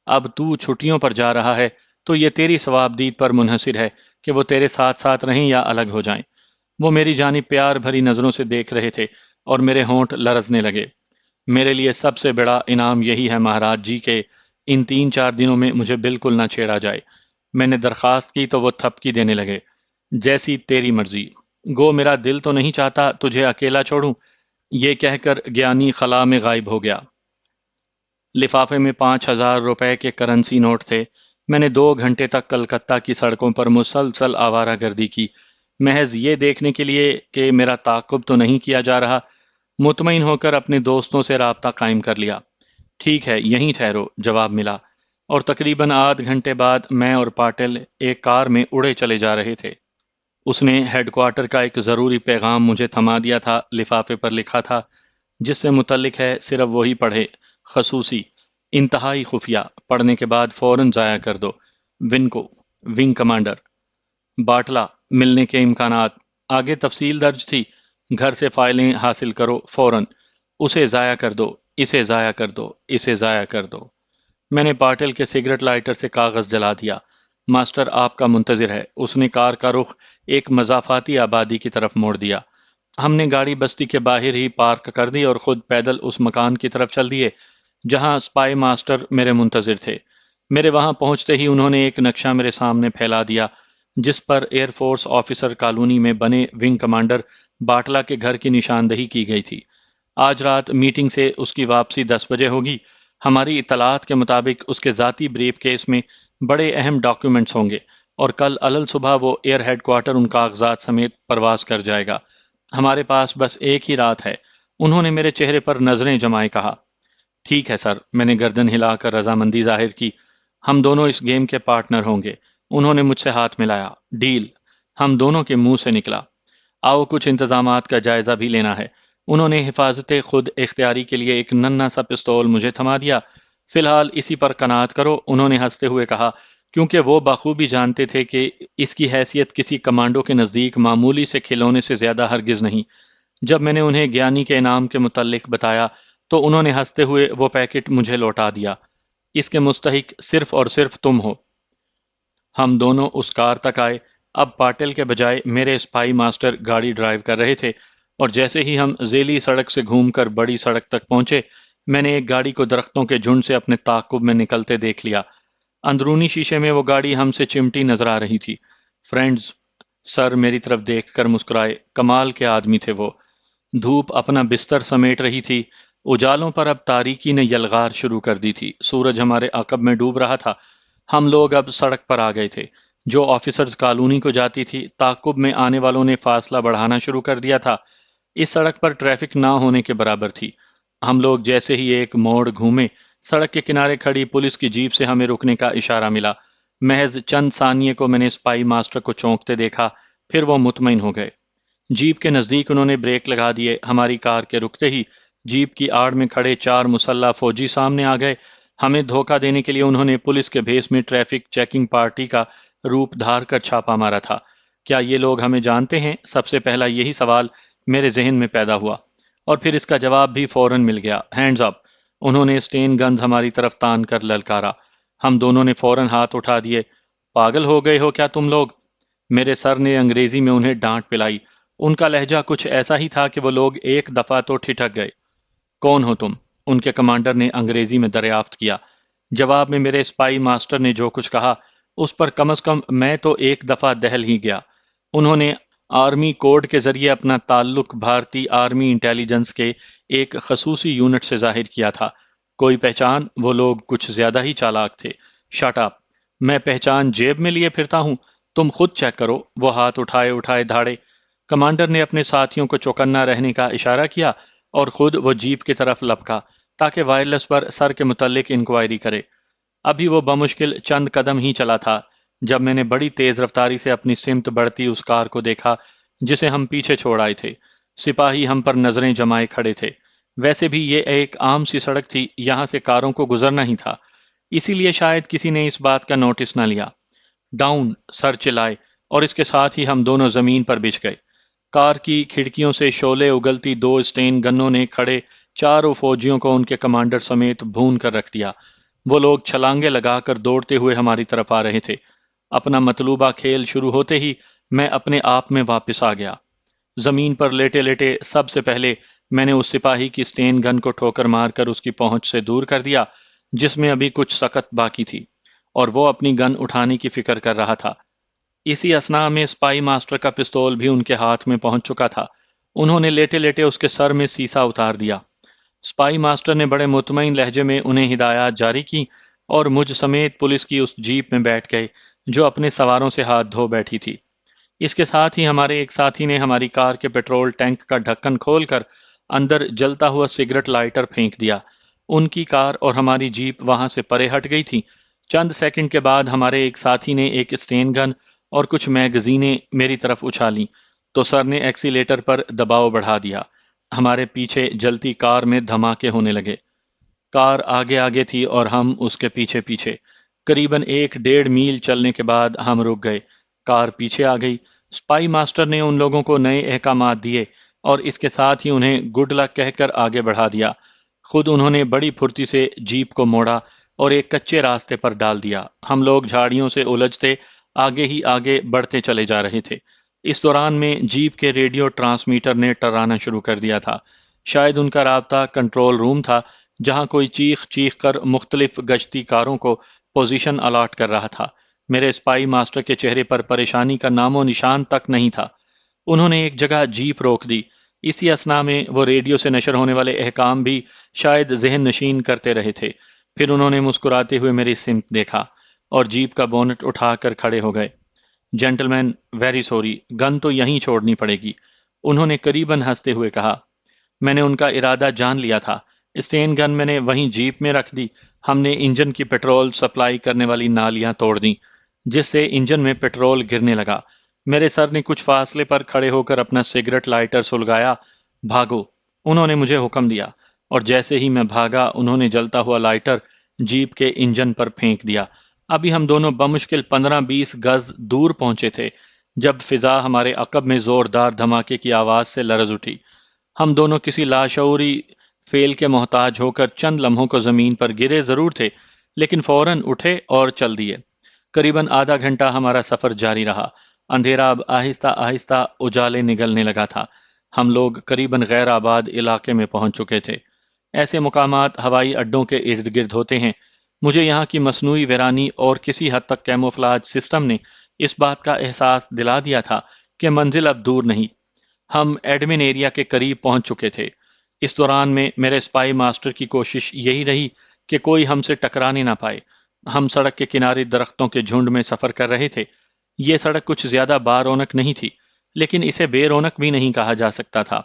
اب تو چھٹیوں پر جا رہا ہے تو یہ تیری ثوابدید پر منحصر ہے کہ وہ تیرے ساتھ ساتھ رہیں یا الگ ہو جائیں۔ وہ میری جانب پیار بھری نظروں سے دیکھ رہے تھے اور میرے ہونٹ لرزنے لگے۔ میرے لیے سب سے بڑا انعام یہی ہے مہاراج جی کہ ان 3-4 دنوں میں مجھے بالکل نہ چھیڑا جائے۔ میں نے درخواست کی تو وہ تھپکی دینے لگے۔ جیسی تیری مرضی۔ گو میرا دل تو نہیں چاہتا تجھے اکیلا چھوڑوں۔ یہ کہہ کر گیانی خلا میں غائب ہو گیا۔ لفافے میں 5,000 روپے کے کرنسی نوٹ تھے۔ میں نے 2 گھنٹے تک کلکتہ کی سڑکوں پر مسلسل آوارہ گردی کی، محض یہ دیکھنے کے لیے کہ میرا تعاقب تو نہیں کیا جا رہا۔ مطمئن ہو کر اپنے دوستوں سے رابطہ قائم کر لیا۔ ٹھیک ہے، یہیں ٹھہرو، جواب ملا، اور تقریباً آدھ گھنٹے بعد میں اور پاٹل ایک کار میں اڑے چلے جا رہے تھے۔ اس نے ہیڈ کوارٹر کا ایک ضروری پیغام مجھے تھما دیا تھا۔ لفافے پر لکھا تھا، جس سے متعلق ہے صرف وہی پڑھے، خصوصی، انتہائی خفیہ، پڑھنے کے بعد فوراً ضائع کر دو۔ ونکو، ونگ کمانڈر۔ باٹلہ، ملنے کے امکانات۔ آگے تفصیل درج تھی، گھر سے فائلیں حاصل کرو فوراً، اسے ضائع کر دو، اسے ضائع کر دو، اسے ضائع کر دو۔ میں نے پاٹل کے سگریٹ لائٹر سے کاغذ جلا دیا۔ ماسٹر آپ کا منتظر ہے۔ اس نے کار کا رخ ایک مضافاتی آبادی کی طرف موڑ دیا۔ ہم نے گاڑی بستی کے باہر ہی پارک کر دی اور خود پیدل اس مکان کی طرف چل دیے جہاں اسپائی ماسٹر میرے منتظر تھے۔ میرے وہاں پہنچتے ہی انہوں نے ایک نقشہ میرے سامنے پھیلا دیا جس per air force officer colony میں بنے ونگ کمانڈر باٹلہ کے گھر کی نشاندہی کی گئی تھی۔ آج رات میٹنگ سے اس کی واپسی 10 بجے ہوگی۔ ہماری اطلاعات کے مطابق اس کے ذاتی بریف کیس میں بڑے اہم ڈاکیومنٹس ہوں گے، اور کل علل صبح وہ ایئر ہیڈ کوارٹر ان کاغذات سمیت پرواز کر جائے گا۔ ہمارے پاس بس ایک ہی رات ہے۔ انہوں نے میرے چہرے پر نظریں جمائے کہا۔ ٹھیک ہے سر، میں نے گردن ہلا کر رضامندی ظاہر کی۔ ہم دونوں اس گیم کے پارٹنر ہوں گے۔ انہوں نے مجھ سے ہاتھ ملایا۔ ڈیل، ہم دونوں کے منہ سے نکلا۔ آؤ کچھ انتظامات کا جائزہ بھی لینا ہے۔ انہوں نے حفاظت خود اختیاری کے لیے ایک ننھا سا پستول مجھے تھما دیا۔ فی الحال اسی پر قناعت کرو، انہوں نے ہنستے ہوئے کہا، کیونکہ وہ بخوبی جانتے تھے کہ اس کی حیثیت کسی کمانڈو کے نزدیک معمولی سے کھلونے سے زیادہ ہرگز نہیں۔ جب میں نے انہیں گیانی کے انعام کے متعلق بتایا تو انہوں نے ہنستے ہوئے وہ پیکٹ مجھے لوٹا دیا۔ اس کے مستحق صرف اور صرف تم ہو۔ ہم دونوں اس کار تک آئے۔ اب پاٹل کے بجائے میرے اسپائی ماسٹر گاڑی ڈرائیو کر رہے تھے، اور جیسے ہی ہم ذیلی سڑک سے گھوم کر بڑی سڑک تک پہنچے، میں نے ایک گاڑی کو درختوں کے جھنڈ سے اپنے تعاقب میں نکلتے دیکھ لیا۔ اندرونی شیشے میں وہ گاڑی ہم سے چمٹی نظر آ رہی تھی۔ فرینڈز، سر میری طرف دیکھ کر مسکرائے۔ کمال کے آدمی تھے وہ۔ دھوپ اپنا بستر سمیٹ رہی تھی، اجالوں پر اب تاریکی نے یلغار شروع کر دی تھی، سورج ہمارے عقب میں ڈوب رہا تھا۔ ہم لوگ اب سڑک پر آ گئے تھے جو آفیسرز کالونی کو جاتی تھی۔ تعاقب میں آنے والوں نے فاصلہ بڑھانا شروع کر دیا تھا۔ اس سڑک پر ٹریفک نہ ہونے کے برابر تھی۔ ہم لوگ جیسے ہی ایک موڑ گھومے، سڑک کے کنارے کھڑی پولیس کی جیپ سے ہمیں رکنے کا اشارہ ملا۔ محض چند ثانیے کو میں نے اسپائی ماسٹر کو چونکتے دیکھا، پھر وہ مطمئن ہو گئے۔ جیپ کے نزدیک انہوں نے بریک لگا دیے۔ ہماری کار کے رکتے ہی جیپ کی آڑ میں کھڑے 4 مسلح فوجی سامنے آ گئے۔ ہمیں دھوکہ دینے کے لیے انہوں نے پولیس کے بھیس میں ٹریفک چیکنگ پارٹی کا روپ دھار کر چھاپا مارا تھا۔ کیا یہ لوگ ہمیں جانتے ہیں؟ سب سے پہلا یہی سوال میرے ذہن میں پیدا ہوا، اور پھر اس کا جواب بھی فوراً مل گیا۔ ہینڈز اپ! انہوں نے اسٹین گنز ہماری طرف تان کر للکارا۔ ہم دونوں نے فوراً ہاتھ اٹھا دیے۔ پاگل ہو گئے ہو کیا تم لوگ؟ میرے سر نے انگریزی میں انہیں ڈانٹ پلائی۔ ان کا لہجہ کچھ ایسا ہی تھا کہ وہ لوگ ایک دفعہ تو ٹھٹک گئے۔ کون ہو تم؟ ان کے کمانڈر نے انگریزی میں دریافت کیا۔ جواب میں میرے اسپائی ماسٹر نے جو کچھ کہا اس پر کم از کم میں تو ایک دفعہ دہل ہی گیا۔ انہوں نے آرمی کوڈ کے ذریعے اپنا تعلق بھارتی آرمی انٹیلیجنس کے ایک خصوصی یونٹ سے ظاہر کیا تھا۔ کوئی پہچان؟ وہ لوگ کچھ زیادہ ہی چالاک تھے۔ Shut up! میں پہچان جیب میں لیے پھرتا ہوں؟ تم خود چیک کرو۔ وہ ہاتھ اٹھائے اٹھائے دھاڑے۔ کمانڈر نے اپنے ساتھیوں کو چوکنا رہنے کا اشارہ کیا اور خود وہ جیپ کی طرف لپکا تاکہ وائرلیس پر سر کے متعلق انکوائری کرے۔ ابھی وہ بمشکل چند قدم ہی چلا تھا جب میں نے بڑی تیز رفتاری سے اپنی سمت بڑھتی اس کار کو دیکھا جسے ہم پیچھے چھوڑ آئے تھے۔ سپاہی ہم پر نظریں جمائے کھڑے تھے۔ ویسے بھی یہ ایک عام سی سڑک تھی، یہاں سے کاروں کو گزرنا ہی تھا، اسی لیے شاید کسی نے اس بات کا نوٹس نہ لیا۔ ڈاؤن! سر چلائے، اور اس کے ساتھ ہی ہم دونوں زمین پر بچھ گئے۔ کار کی کھڑکیوں سے شعلے اگلتی 2 اسٹین گنوں نے کھڑے چاروں فوجیوں کو ان کے کمانڈر سمیت بھون کر رکھ دیا۔ وہ لوگ چھلانگے لگا کر دوڑتے ہوئے ہماری طرف آ رہے تھے۔ اپنا مطلوبہ کھیل شروع ہوتے ہی میں اپنے آپ میں واپس آ گیا۔ زمین پر لیٹے لیٹے سب سے پہلے میں نے اس سپاہی کی اسٹین گن کو ٹھوکر مار کر اس کی پہنچ سے دور کر دیا جس میں ابھی کچھ سکت باقی تھی، اور وہ اپنی گن اٹھانے کی فکر کر رہا تھا۔ اسی اثناء میں اسپائی ماسٹر کا پستول بھی ان کے ہاتھ میں پہنچ چکا تھا۔ انہوں نے لیٹے لیٹے اس کے سر میں سیسا اتار دیا۔ اسپائی ماسٹر نے بڑے مطمئن لہجے میں انہیں ہدایات جاری کی اور مجھ سمیت پولیس کی اس جیپ میں بیٹھ گئے جو اپنے سواروں سے ہاتھ دھو بیٹھی تھی۔ اس کے ساتھ ہی ہمارے ایک ساتھی نے ہماری کار کے پیٹرول ٹینک کا ڈھکن کھول کر اندر جلتا ہوا سگریٹ لائٹر پھینک دیا۔ ان کی کار اور ہماری جیپ وہاں سے پرے ہٹ گئی تھی۔ چند سیکنڈ کے بعد ہمارے ایک ساتھی نے ایک اسٹین گن اور کچھ میگزینیں میری طرف اچھالیں تو سر نے ایکسیلیٹر پر دباؤ بڑھا دیا۔ ہمارے پیچھے جلتی کار میں دھماکے ہونے لگے۔ کار آگے آگے تھی اور ہم اس کے پیچھے پیچھے۔ قریباً 1.5 میل چلنے کے بعد ہم رک گئے۔ کار پیچھے آ گئی۔ اسپائی ماسٹر نے ان لوگوں کو نئے احکامات دیے اور اس کے ساتھ ہی انہیں گڈ لک کہہ کر آگے بڑھا دیا۔ خود انہوں نے بڑی پھرتی سے جیپ کو موڑا اور ایک کچے راستے پر ڈال دیا۔ ہم لوگ جھاڑیوں سے الجھتے آگے ہی آگے بڑھتے چلے جا رہے تھے۔ اس دوران میں جیپ کے ریڈیو ٹرانسمیٹر نے ٹرانا شروع کر دیا تھا۔ شاید ان کا رابطہ کنٹرول روم تھا جہاں کوئی چیخ چیخ کر مختلف گشتی کاروں کو پوزیشن الاٹ کر رہا تھا۔ میرے اسپائی ماسٹر کے چہرے پر پریشانی کا نام و نشان تک نہیں تھا۔ انہوں نے ایک جگہ جیپ روک دی۔ اسی اثناء میں وہ ریڈیو سے نشر ہونے والے احکام بھی شاید ذہن نشین کرتے رہے تھے۔ پھر انہوں نے مسکراتے ہوئے میری سمت دیکھا اور جیپ کا بونٹ اٹھا کر کھڑے ہو گئے۔ جینٹلمین، ویری سوری، گن تو یہیں چھوڑنی پڑے گی، انہوں نے قریباً ہنستے ہوئے کہا۔ میں نے ان کا ارادہ جان لیا تھا۔ اسٹین گن میں نے وہیں جیپ میں رکھ دی۔ ہم نے انجن کی پیٹرول سپلائی کرنے والی نالیاں توڑ دیں جس سے انجن میں پیٹرول گرنے لگا۔ میرے سر نے کچھ فاصلے پر کھڑے ہو کر اپنا سگریٹ لائٹر سلگایا۔ بھاگو! انہوں نے مجھے حکم دیا، اور جیسے ہی میں بھاگا انہوں نے جلتا ہوا لائٹر جیپ کے انجن پر پھینک دیا۔ ابھی ہم دونوں بمشکل 15-20 گز دور پہنچے تھے جب فضا ہمارے عقب میں زوردار دھماکے کی آواز سے لرز اٹھی۔ ہم دونوں کسی لاشعوری فعل کے محتاج ہو کر چند لمحوں کو زمین پر گرے ضرور تھے، لیکن فوراً اٹھے اور چل دیے۔ قریباً آدھا گھنٹہ ہمارا سفر جاری رہا۔ اندھیرا اب آہستہ آہستہ اجالے نگلنے لگا تھا۔ ہم لوگ قریباً غیر آباد علاقے میں پہنچ چکے تھے۔ ایسے مقامات ہوائی اڈوں کے ارد گرد ہوتے ہیں۔ مجھے یہاں کی مصنوعی ویرانی اور کسی حد تک کیموفلاج سسٹم نے اس بات کا احساس دلا دیا تھا کہ منزل اب دور نہیں۔ ہم ایڈمن ایریا کے قریب پہنچ چکے تھے۔ اس دوران میں میرے سپائی ماسٹر کی کوشش یہی رہی کہ کوئی ہم سے ٹکرانے نہ پائے۔ ہم سڑک کے کنارے درختوں کے جھنڈ میں سفر کر رہے تھے۔ یہ سڑک کچھ زیادہ بارونق نہیں تھی، لیکن اسے بے رونق بھی نہیں کہا جا سکتا تھا۔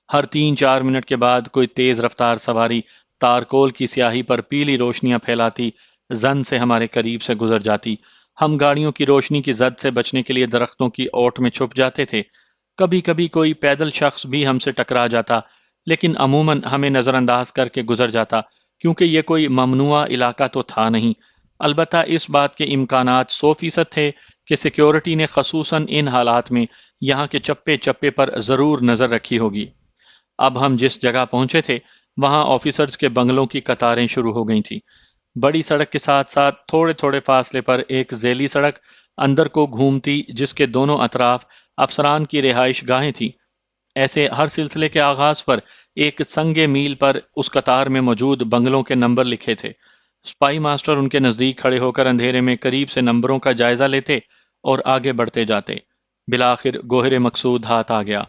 ہر 3-4 منٹ کے بعد کوئی تیز رفتار سواری تارکول کی سیاہی پر پیلی روشنیاں پھیلاتی زن سے ہمارے قریب سے گزر جاتی۔ ہم گاڑیوں کی روشنی کی زد سے بچنے کے لیے درختوں کی اوٹ میں چھپ جاتے تھے۔ کبھی کبھی کوئی پیدل شخص بھی ہم سے ٹکرا جاتا، لیکن عموماً ہمیں نظر انداز کر کے گزر جاتا، کیونکہ یہ کوئی ممنوعہ علاقہ تو تھا نہیں۔ البتہ اس بات کے امکانات 100% تھے کہ سیکیورٹی نے خصوصاً ان حالات میں یہاں کے چپے چپے پر ضرور نظر رکھی ہوگی۔ اب ہم جس جگہ پہنچے تھے وہاں آفیسرز کے بنگلوں کی قطاریں شروع ہو گئی تھیں۔ بڑی سڑک کے ساتھ ساتھ تھوڑے تھوڑے فاصلے پر ایک ذیلی سڑک اندر کو گھومتی، جس کے دونوں اطراف افسران کی رہائش گاہیں تھیں۔ ایسے ہر سلسلے کے آغاز پر ایک سنگ میل پر اس قطار میں موجود بنگلوں کے نمبر لکھے تھے۔ سپائی ماسٹر ان کے نزدیک کھڑے ہو کر اندھیرے میں قریب سے نمبروں کا جائزہ لیتے اور آگے بڑھتے جاتے۔ بالآخر گوہر مقصود ہاتھ آ گیا۔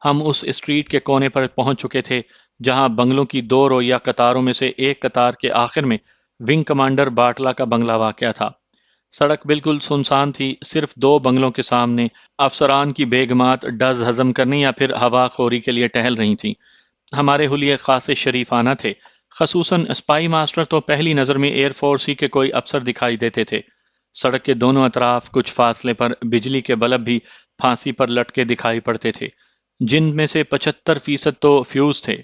ہم اس اسٹریٹ کے کونے پر پہنچ چکے تھے جہاں بنگلوں کی 2 رویہ قطاروں میں سے ایک قطار کے آخر میں ونگ کمانڈر باٹلا کا بنگلہ واقع تھا۔ سڑک بالکل سنسان تھی، صرف 2 بنگلوں کے سامنے افسران کی بیگمات ڈز ہضم کرنے یا پھر ہوا خوری کے لیے ٹہل رہی تھیں۔ ہمارے حلیے خاصے شریفانہ تھے، خصوصاً اسپائی ماسٹر تو پہلی نظر میں ایئر فورس ہی کے کوئی افسر دکھائی دیتے تھے۔ سڑک کے دونوں اطراف کچھ فاصلے پر بجلی کے بلب بھی پھانسی پر لٹکے دکھائی پڑتے تھے، جن میں سے 75% تو فیوز تھے،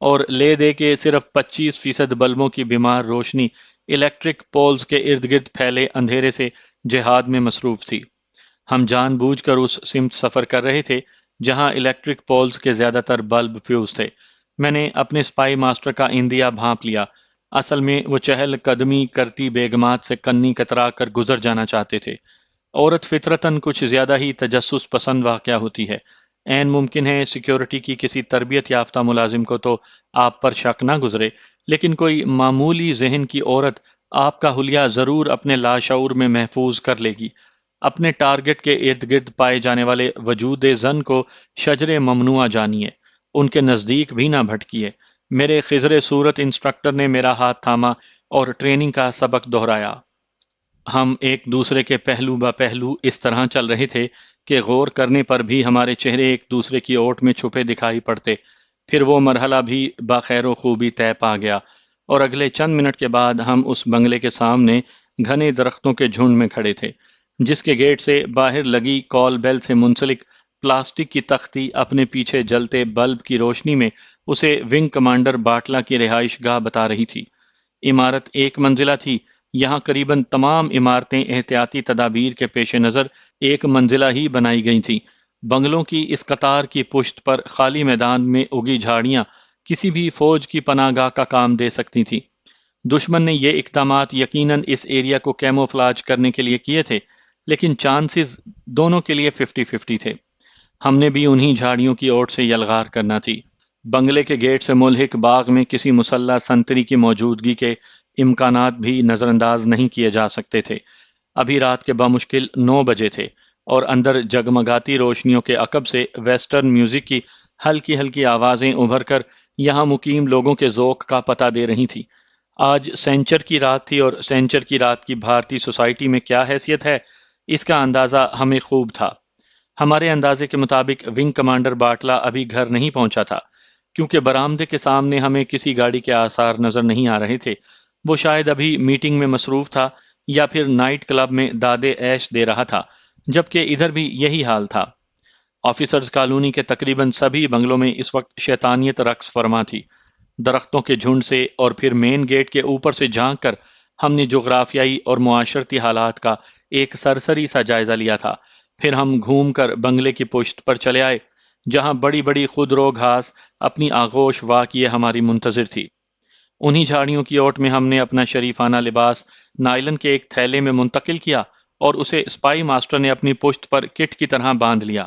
اور لے دے کے صرف 25% بلبوں کی بیمار روشنی الیکٹرک پولز کے ارد گرد پھیلے اندھیرے سے جہاد میں مصروف تھی۔ ہم جان بوجھ کر اس سمت سفر کر رہے تھے جہاں الیکٹرک پولز کے زیادہ تر بلب فیوز تھے۔ میں نے اپنے سپائی ماسٹر کا اندیا بھانپ لیا۔ اصل میں وہ چہل قدمی کرتی بیگمات سے کنی کترا کر گزر جانا چاہتے تھے۔ عورت فطرتاً کچھ زیادہ ہی تجسس پسند واقعہ ہوتی ہے۔ عین ممکن ہے سیکیورٹی کی کسی تربیت یافتہ ملازم کو تو آپ پر شک نہ گزرے، لیکن کوئی معمولی ذہن کی عورت آپ کا حلیہ ضرور اپنے لاشعور میں محفوظ کر لے گی۔ اپنے ٹارگٹ کے ارد گرد پائے جانے والے وجود زن کو شجر ممنوعہ جانیے، ان کے نزدیک بھی نہ بھٹکیے۔ میرے خضر صورت انسٹرکٹر نے میرا ہاتھ تھاما اور ٹریننگ کا سبق دہرایا۔ ہم ایک دوسرے کے پہلو بہ پہلو اس طرح چل رہے تھے کہ غور کرنے پر بھی ہمارے چہرے ایک دوسرے کی اوٹ میں چھپے دکھائی پڑتے۔ پھر وہ مرحلہ بھی بخیر و خوبی طے پا گیا، اور اگلے چند منٹ کے بعد ہم اس بنگلے کے سامنے گھنے درختوں کے جھنڈ میں کھڑے تھے، جس کے گیٹ سے باہر لگی کال بیل سے منسلک پلاسٹک کی تختی اپنے پیچھے جلتے بلب کی روشنی میں اسے ونگ کمانڈر باٹلا کی رہائش گاہ بتا رہی تھی۔ عمارت 1 منزلہ تھی۔ یہاں قریباً تمام عمارتیں احتیاطی تدابیر کے پیش نظر 1 منزلہ ہی بنائی گئی تھیں۔ بنگلوں کی اس قطار کی پشت پر خالی میدان میں اگی جھاڑیاں کسی بھی فوج کی پناہ گاہ کا کام دے سکتی تھی۔ دشمن نے یہ اقدامات یقیناً اس ایریا کو کیموفلاج کرنے کے لیے کیے تھے، لیکن چانسز دونوں کے لیے 50-50 تھے۔ ہم نے بھی انہی جھاڑیوں کی اوٹ سے یلغار کرنا تھی۔ بنگلے کے گیٹ سے ملحق باغ میں کسی مسلح سنتری کی موجودگی کے امکانات بھی نظر انداز نہیں کیے جا سکتے تھے۔ ابھی رات کے بمشکل 9 بجے تھے، اور اندر جگمگاتی روشنیوں کے عقب سے ویسٹرن میوزک کی ہلکی ہلکی آوازیں ابھر کر یہاں مقیم لوگوں کے ذوق کا پتہ دے رہی تھیں۔ آج سینچر کی رات تھی، اور سینچر کی رات کی بھارتی سوسائٹی میں کیا حیثیت ہے، اس کا اندازہ ہمیں خوب تھا۔ ہمارے اندازے کے مطابق ونگ کمانڈر باٹلا ابھی گھر نہیں پہنچا تھا، کیونکہ برآمدے کے سامنے ہمیں کسی گاڑی کے آثار نظر نہیں آ رہے تھے۔ وہ شاید ابھی میٹنگ میں مصروف تھا یا پھر نائٹ کلب میں دادے عیش دے رہا تھا، جبکہ ادھر بھی یہی حال تھا۔ آفیسرز کالونی کے تقریباً سبھی بنگلوں میں اس وقت شیطانیت رقص فرما تھی۔ درختوں کے جھنڈ سے اور پھر مین گیٹ کے اوپر سے جھانک کر ہم نے جغرافیائی اور معاشرتی حالات کا ایک سرسری سا جائزہ لیا تھا۔ پھر ہم گھوم کر بنگلے کی پشت پر چلے آئے، جہاں بڑی بڑی خودرو گھاس اپنی آغوش واہ کیے ہماری منتظر تھی۔ انہی جھاڑیوں کی اوٹ میں ہم نے اپنا شریفانہ لباس نائلن کے ایک تھیلے میں منتقل کیا اور اسے اسپائی ماسٹر نے اپنی پشت پر کٹ کی طرح باندھ لیا۔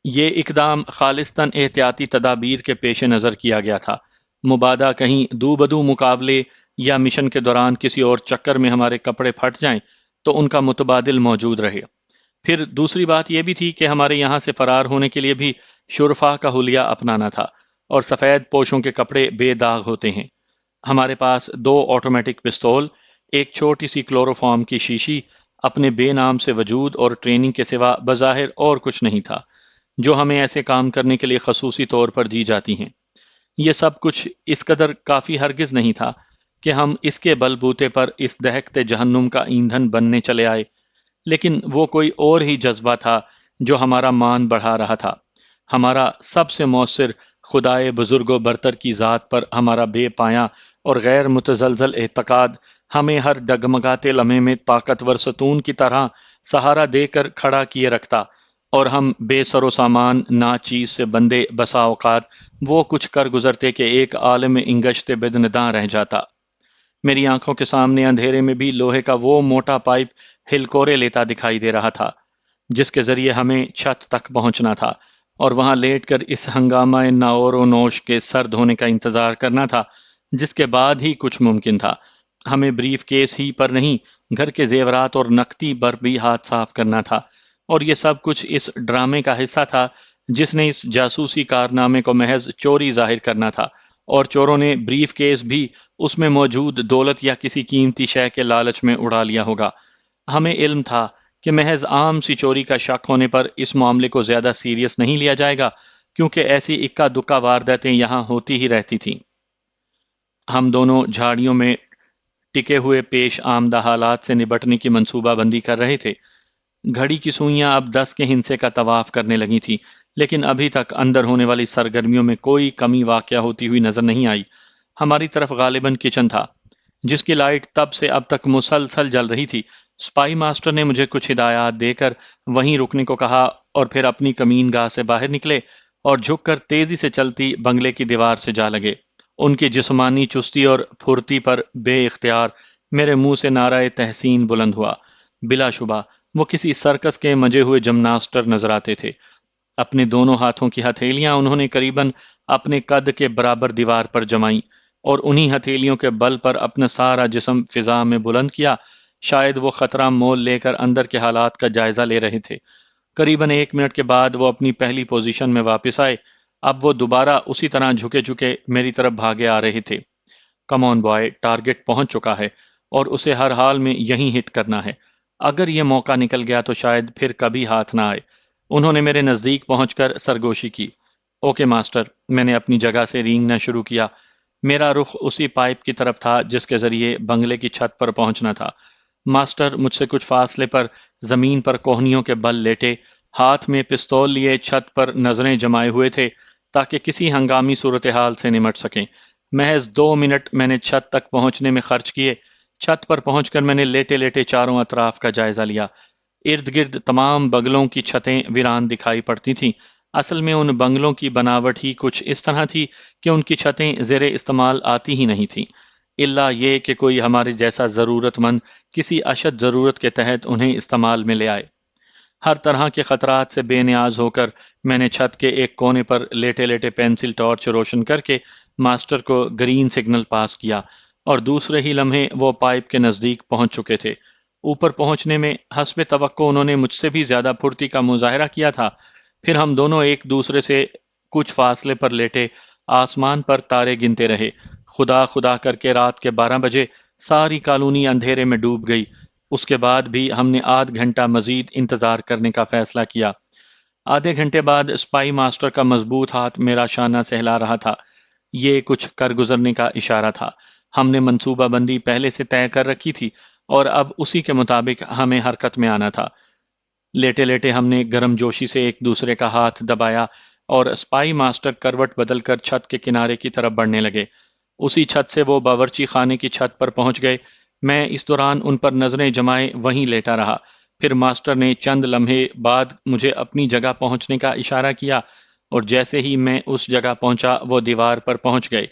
یہ اقدام خالصتاً احتیاطی تدابیر کے پیش نظر کیا گیا تھا، مبادا کہیں دو بدو مقابلے یا مشن کے دوران کسی اور چکر میں ہمارے کپڑے پھٹ جائیں تو ان کا متبادل موجود رہے۔ پھر دوسری بات یہ بھی تھی کہ ہمارے یہاں سے فرار ہونے کے لیے بھی شرفا کا حلیہ اپنانا تھا، اور سفید پوشوں کے کپڑے بے داغ ہوتے ہیں۔ ہمارے پاس 2 آٹومیٹک پستول، ایک چھوٹی سی کلوروفارم کی شیشی، اپنے بے نام سے وجود اور ٹریننگ کے سوا بظاہر اور کچھ نہیں تھا جو ہمیں ایسے کام کرنے کے لیے خصوصی طور پر دی جاتی ہیں۔ یہ سب کچھ اس قدر کافی ہرگز نہیں تھا کہ ہم اس کے بل بوتے پر اس دہکتے جہنم کا ایندھن بننے چلے آئے، لیکن وہ کوئی اور ہی جذبہ تھا جو ہمارا مان بڑھا رہا تھا۔ ہمارا سب سے مؤثر خدائے بزرگ و برتر کی ذات پر ہمارا بے پایاں اور غیر متزلزل اعتقاد ہمیں ہر ڈگمگاتے لمحے میں طاقتور ستون کی طرح سہارا دے کر کھڑا کیے رکھتا، اور ہم بے سر و سامان ناچیز سے بندے بسا اوقات وہ کچھ کر گزرتے کہ ایک عالم انگشت بدنداں رہ جاتا۔ میری آنکھوں کے سامنے اندھیرے میں بھی لوہے کا وہ موٹا پائپ ہلکورے لیتا دکھائی دے رہا تھا جس کے ذریعے ہمیں چھت تک پہنچنا تھا، اور وہاں لیٹ کر اس ہنگامہ ناور و نوش کے سرد ہونے کا انتظار کرنا تھا، جس کے بعد ہی کچھ ممکن تھا۔ ہمیں بریف کیس ہی پر نہیں، گھر کے زیورات اور نقدی پر بھی ہاتھ صاف کرنا تھا، اور یہ سب کچھ اس ڈرامے کا حصہ تھا جس نے اس جاسوسی کارنامے کو محض چوری ظاہر کرنا تھا، اور چوروں نے بریف کیس بھی اس میں موجود دولت یا کسی قیمتی شے کے لالچ میں اڑا لیا ہوگا۔ ہمیں علم تھا کہ محض عام سی چوری کا شک ہونے پر اس معاملے کو زیادہ سیریس نہیں لیا جائے گا، کیونکہ ایسی اکا دکا وارداتیں یہاں ہوتی ہی رہتی تھیں۔ ہم دونوں جھاڑیوں میں ٹکے ہوئے پیش آمدہ حالات سے نبٹنے کی منصوبہ بندی کر رہے تھے۔ گھڑی کی سوئیاں اب 10 کے ہندسے کا طواف کرنے لگی تھی، لیکن ابھی تک اندر ہونے والی سرگرمیوں میں کوئی کمی واقع ہوتی ہوئی نظر نہیں آئی۔ ہماری طرف غالباً کچن تھا، جس کی لائٹ تب سے اب تک مسلسل جل رہی تھی۔ سپائی ماسٹر نے مجھے کچھ ہدایات دے کر وہیں رکنے کو کہا، اور پھر اپنی کمین گاہ سے باہر نکلے اور جھک کر تیزی سے چلتی بنگلے کی دیوار سے جا لگے۔ ان کی جسمانی چستی اور پھرتی پر بے اختیار میرے منہ سے نعرہ تحسین بلند ہوا۔ بلا شبہ وہ کسی سرکس کے مجے ہوئے جمناسٹر نظر آتے تھے۔ اپنے دونوں ہاتھوں کی ہتھیلیاں انہوں نے قریباً اپنے قد کے برابر دیوار پر جمائیں، اور انہی ہتھیلیوں کے بل پر اپنا سارا جسم فضا میں بلند کیا۔ شاید وہ خطرہ مول لے کر اندر کے حالات کا جائزہ لے رہے تھے۔ قریباً 1 منٹ کے بعد وہ اپنی پہلی پوزیشن میں واپس آئے۔ اب وہ دوبارہ اسی طرح جھکے جھکے میری طرف بھاگے آ رہے تھے۔ کم آن بوائے، ٹارگٹ پہنچ چکا ہے اور اسے ہر حال میں یہیں ہٹ کرنا ہے۔ اگر یہ موقع نکل گیا تو شاید پھر کبھی ہاتھ نہ آئے۔ انہوں نے میرے نزدیک پہنچ کر سرگوشی کی۔ اوکے ماسٹر، میں نے اپنی جگہ سے رینگنا شروع کیا۔ میرا رخ اسی پائپ کی طرف تھا جس کے ذریعے بنگلے کی چھت پر پہنچنا تھا۔ ماسٹر مجھ سے کچھ فاصلے پر زمین پر کوہنیوں کے بل لیٹے، ہاتھ میں پستول لیے چھت پر نظریں جمائے ہوئے تھے تاکہ کسی ہنگامی صورتحال سے نمٹ سکیں۔ محض 2 منٹ میں نے چھت تک پہنچنے میں خرچ کیے۔ چھت پر پہنچ کر میں نے لیٹے لیٹے چاروں اطراف کا جائزہ لیا۔ ارد گرد تمام بنگلوں کی چھتیں ویران دکھائی پڑتی تھیں۔ اصل میں ان بنگلوں کی بناوٹ ہی کچھ اس طرح تھی کہ ان کی چھتیں زیر استعمال آتی ہی نہیں تھیں، الا یہ کہ کوئی ہمارے جیسا ضرورت مند کسی اشد ضرورت کے تحت انہیں استعمال میں لے آئے۔ ہر طرح کے خطرات سے بے نیاز ہو کر میں نے چھت کے ایک کونے پر لیٹے لیٹے پینسل ٹارچ روشن کر کے ماسٹر کو گرین سگنل پاس کیا، اور دوسرے ہی لمحے وہ پائپ کے نزدیک پہنچ چکے تھے۔ اوپر پہنچنے میں حسب توقع انہوں نے مجھ سے بھی زیادہ پھرتی کا مظاہرہ کیا تھا۔ پھر ہم دونوں ایک دوسرے سے کچھ فاصلے پر لیٹے آسمان پر تارے گنتے رہے۔ خدا خدا کر کے رات کے 12 بجے ساری کالونی اندھیرے میں ڈوب گئی۔ اس کے بعد بھی ہم نے آدھ گھنٹہ مزید انتظار کرنے کا فیصلہ کیا۔ آدھے گھنٹے بعد سپائی ماسٹر کا مضبوط ہاتھ میرا شانہ سہلا رہا تھا۔ یہ کچھ کر گزرنے کا اشارہ تھا۔ ہم نے منصوبہ بندی پہلے سے طے کر رکھی تھی، اور اب اسی کے مطابق ہمیں حرکت میں آنا تھا۔ لیٹے لیٹے ہم نے گرم جوشی سے ایک دوسرے کا ہاتھ دبایا، اور سپائی ماسٹر کروٹ بدل کر چھت کے کنارے کی طرف بڑھنے لگے۔ اسی چھت سے وہ باورچی خانے کی چھت پر پہنچ گئے۔ میں اس دوران ان پر نظریں جمائے وہیں لیٹا رہا۔ پھر ماسٹر نے چند لمحے بعد مجھے اپنی جگہ پہنچنے کا اشارہ کیا، اور جیسے ہی میں اس جگہ پہنچا وہ دیوار پر پہنچ گئے۔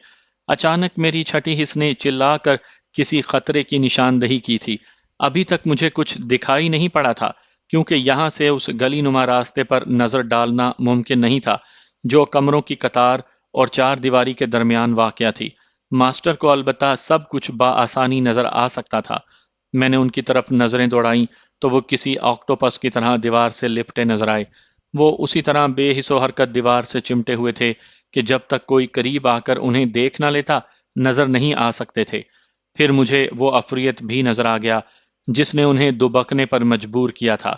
اچانک میری چھٹی حص نے چلا کر کسی خطرے کی نشاندہی کی تھی۔ ابھی تک مجھے کچھ دکھائی نہیں پڑا تھا، کیونکہ یہاں سے اس گلی نما راستے پر نظر ڈالنا ممکن نہیں تھا جو کمروں کی قطار اور چار دیواری کے درمیان واقع تھی۔ ماسٹر کو البتہ سب کچھ بآسانی نظر آ سکتا تھا۔ میں نے ان کی طرف نظریں دوڑائیں تو وہ کسی آکٹوپس کی طرح دیوار سے لپٹے نظر آئے۔ وہ اسی طرح بے حس و حرکت دیوار سے چمٹے ہوئے تھے کہ جب تک کوئی قریب آ کر انہیں دیکھ نہ لیتا نظر نہیں آ سکتے تھے۔ پھر مجھے وہ عفریت بھی نظر آ گیا جس نے انہیں دبکنے پر مجبور کیا تھا۔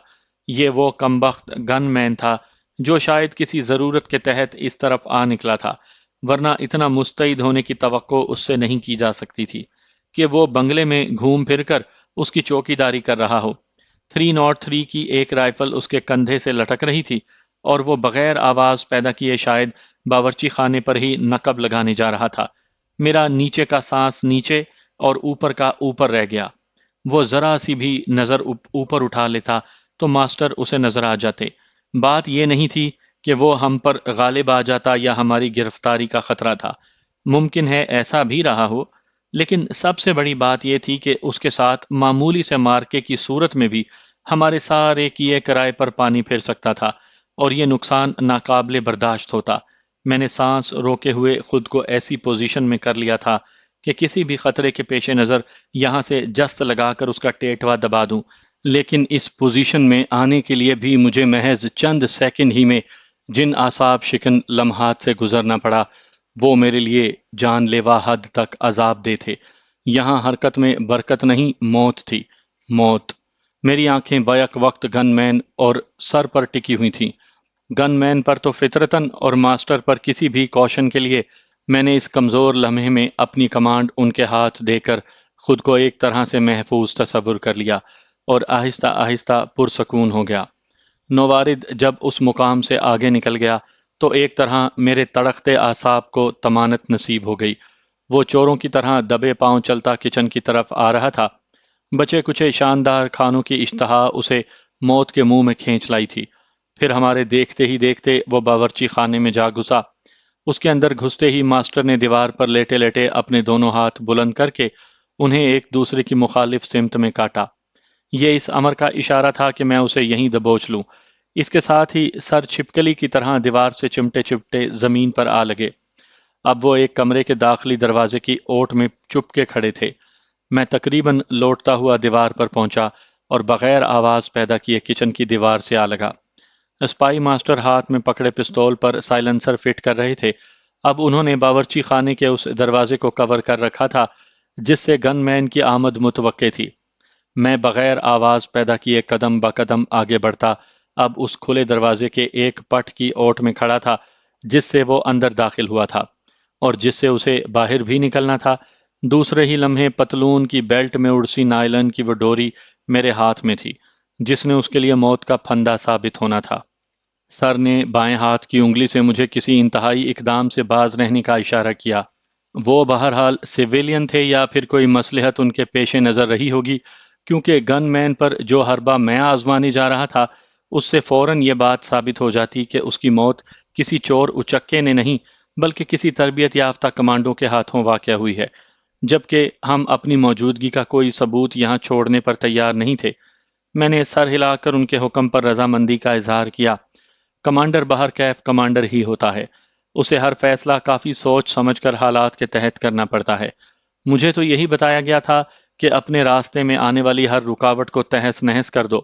یہ وہ کمبخت گن مین تھا جو شاید کسی ضرورت کے تحت اس طرف آ نکلا تھا، ورنہ اتنا مستعد ہونے کی توقع اس سے نہیں کی جا سکتی تھی کہ وہ بنگلے میں گھوم پھر کر اس کی چوکی داری کر رہا ہو۔ 303 کی ایک رائفل اس کے کندھے سے لٹک رہی تھی اور وہ بغیر آواز پیدا کیے شاید باورچی خانے پر ہی نقب لگانے جا رہا تھا۔ میرا نیچے کا سانس نیچے اور اوپر کا اوپر رہ گیا۔ وہ ذرا سی بھی نظر اوپر اٹھا لیتا تو ماسٹر اسے نظر آ جاتے۔ بات یہ نہیں تھی کہ وہ ہم پر غالب آ جاتا یا ہماری گرفتاری کا خطرہ تھا، ممکن ہے ایسا بھی رہا ہو، لیکن سب سے بڑی بات یہ تھی کہ اس کے ساتھ معمولی سے مارکے کی صورت میں بھی ہمارے سارے کیے کرائے پر پانی پھر سکتا تھا اور یہ نقصان ناقابل برداشت ہوتا۔ میں نے سانس روکے ہوئے خود کو ایسی پوزیشن میں کر لیا تھا کہ کسی بھی خطرے کے پیش نظر یہاں سے جست لگا کر اس کا ٹیٹوا دبا دوں، لیکن اس پوزیشن میں آنے کے لیے بھی مجھے محض چند سیکنڈ ہی میں جن اعصاب شکن لمحات سے گزرنا پڑا وہ میرے لیے جان لیوا حد تک عذاب دہ تھے۔ یہاں حرکت میں برکت نہیں، موت تھی، موت۔ میری آنکھیں بیک وقت گن مین اور سر پر ٹکی ہوئی تھیں۔ گن مین پر تو فطرتاً اور ماسٹر پر کسی بھی کوشن کے لیے میں نے اس کمزور لمحے میں اپنی کمانڈ ان کے ہاتھ دے کر خود کو ایک طرح سے محفوظ تصور کر لیا اور آہستہ آہستہ پرسکون ہو گیا۔ نوارد جب اس مقام سے آگے نکل گیا تو ایک طرح میرے تڑکتے اعصاب کو طمانت نصیب ہو گئی۔ وہ چوروں کی طرح دبے پاؤں چلتا کچن کی طرف آ رہا تھا۔ بچے کچھ شاندار کھانوں کی اشتہا اسے موت کے منہ میں کھینچ لائی تھی۔ پھر ہمارے دیکھتے ہی دیکھتے وہ باورچی خانے میں جا گھسا۔ اس کے اندر گھستے ہی ماسٹر نے دیوار پر لیٹے لیٹے اپنے دونوں ہاتھ بلند کر کے انہیں ایک دوسرے کی مخالف سمت میں کاٹا۔ یہ اس امر کا اشارہ تھا کہ میں اسے یہیں دبوچ لوں۔ اس کے ساتھ ہی سر چھپکلی کی طرح دیوار سے چمٹے چمٹے زمین پر آ لگے۔ اب وہ ایک کمرے کے داخلی دروازے کی اوٹ میں چپ کے کھڑے تھے۔ میں تقریباً لوٹتا ہوا دیوار پر پہنچا اور بغیر آواز پیدا کیے کچن کی دیوار سے آ لگا۔ اسپائی ماسٹر ہاتھ میں پکڑے پستول پر سائلنسر فٹ کر رہے تھے۔ اب انہوں نے باورچی خانے کے اس دروازے کو کور کر رکھا تھا جس سے گن مین کی آمد متوقع تھی۔ میں بغیر آواز پیدا کیے قدم بقدم آگے بڑھتا اب اس کھلے دروازے کے ایک پٹ کی اوٹ میں کھڑا تھا جس سے وہ اندر داخل ہوا تھا اور جس سے اسے باہر بھی نکلنا تھا۔ دوسرے ہی لمحے پتلون کی بیلٹ میں اڑسی نائلن کی وہ ڈوری میرے ہاتھ میں تھی جس نے اس کے لیے موت کا پھندا ثابت ہونا تھا۔ سر نے بائیں ہاتھ کی انگلی سے مجھے کسی انتہائی اقدام سے باز رہنے کا اشارہ کیا۔ وہ بہرحال سویلین تھے یا پھر کوئی مصلحت ان کے پیش نظر رہی ہوگی، کیونکہ گن مین پر جو حربہ میں آزمانے جا رہا تھا اس سے فوراً یہ بات ثابت ہو جاتی کہ اس کی موت کسی چور اچکے نے نہیں بلکہ کسی تربیت یافتہ کمانڈو کے ہاتھوں واقع ہوئی ہے، جبکہ ہم اپنی موجودگی کا کوئی ثبوت یہاں چھوڑنے پر تیار نہیں تھے۔ میں نے سر ہلا کر ان کے حکم پر رضامندی کا اظہار کیا۔ کمانڈر بہر کیف کمانڈر ہی ہوتا ہے، اسے ہر فیصلہ کافی سوچ سمجھ کر حالات کے تحت کرنا پڑتا ہے۔ مجھے تو یہی بتایا گیا تھا کہ اپنے راستے میں آنے والی ہر رکاوٹ کو تہس نہس کر دو،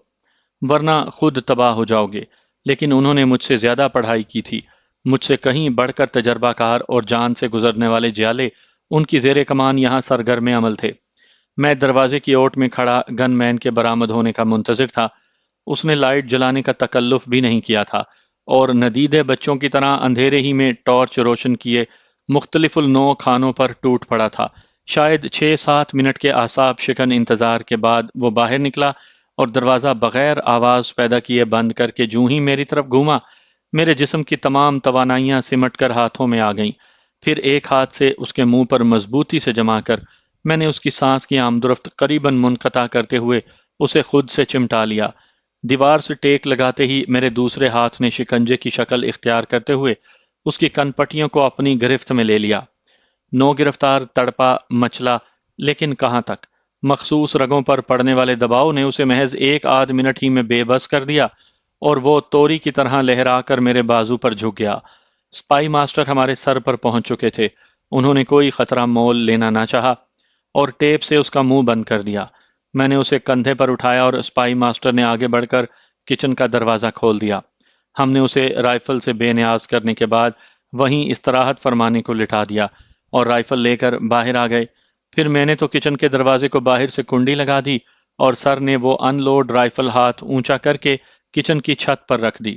ورنہ خود تباہ ہو جاؤ گے، لیکن انہوں نے مجھ سے زیادہ پڑھائی کی تھی۔ مجھ سے کہیں بڑھ کر تجربہ کار اور جان سے گزرنے والے جیالے ان کی زیر کمان یہاں سرگرم عمل تھے۔ میں دروازے کی اوٹ میں کھڑا گن مین کے برآمد ہونے کا منتظر تھا۔ اس نے لائٹ جلانے کا تکلف بھی نہیں کیا تھا اور ندیدے بچوں کی طرح اندھیرے ہی میں ٹارچ روشن کیے مختلف النوع کھانوں پر ٹوٹ پڑا تھا۔ شاید 6-7 منٹ کے اعصاب شکن انتظار کے بعد وہ باہر نکلا اور دروازہ بغیر آواز پیدا کیے بند کر کے جوں ہی میری طرف گھوما، میرے جسم کی تمام توانائیاں سمٹ کر ہاتھوں میں آ گئیں۔ پھر ایک ہاتھ سے اس کے منہ پر مضبوطی سے جما کر میں نے اس کی سانس کی آمدرفت قریباً منقطع کرتے ہوئے اسے خود سے چمٹا لیا۔ دیوار سے ٹیک لگاتے ہی میرے دوسرے ہاتھ نے شکنجے کی شکل اختیار کرتے ہوئے اس کی کن پٹیوں کو اپنی گرفت میں لے لیا۔ نو گرفتار تڑپا مچلا، لیکن کہاں تک؟ مخصوص رگوں پر پڑنے والے دباؤ نے اسے محض ایک آدھ منٹ ہی میں بے بس کر دیا اور وہ توری کی طرح لہرا کر میرے بازو پر جھک گیا۔ سپائی ماسٹر ہمارے سر پر پہنچ چکے تھے۔ انہوں نے کوئی خطرہ مول لینا نہ چاہا اور ٹیپ سے اس کا منہ بند کر دیا۔ میں نے اسے کندھے پر اٹھایا اور سپائی ماسٹر نے آگے بڑھ کر کچن کا دروازہ کھول دیا۔ ہم نے اسے رائفل سے بے نیاز کرنے کے بعد وہیں استراحت فرمانے کو لٹا دیا اور رائفل لے کر باہر آ گئے۔ پھر میں نے تو کچن کے دروازے کو باہر سے کنڈی لگا دی اور سر نے وہ ان لوڈ رائفل ہاتھ اونچا کر کے کچن کی چھت پر رکھ دی۔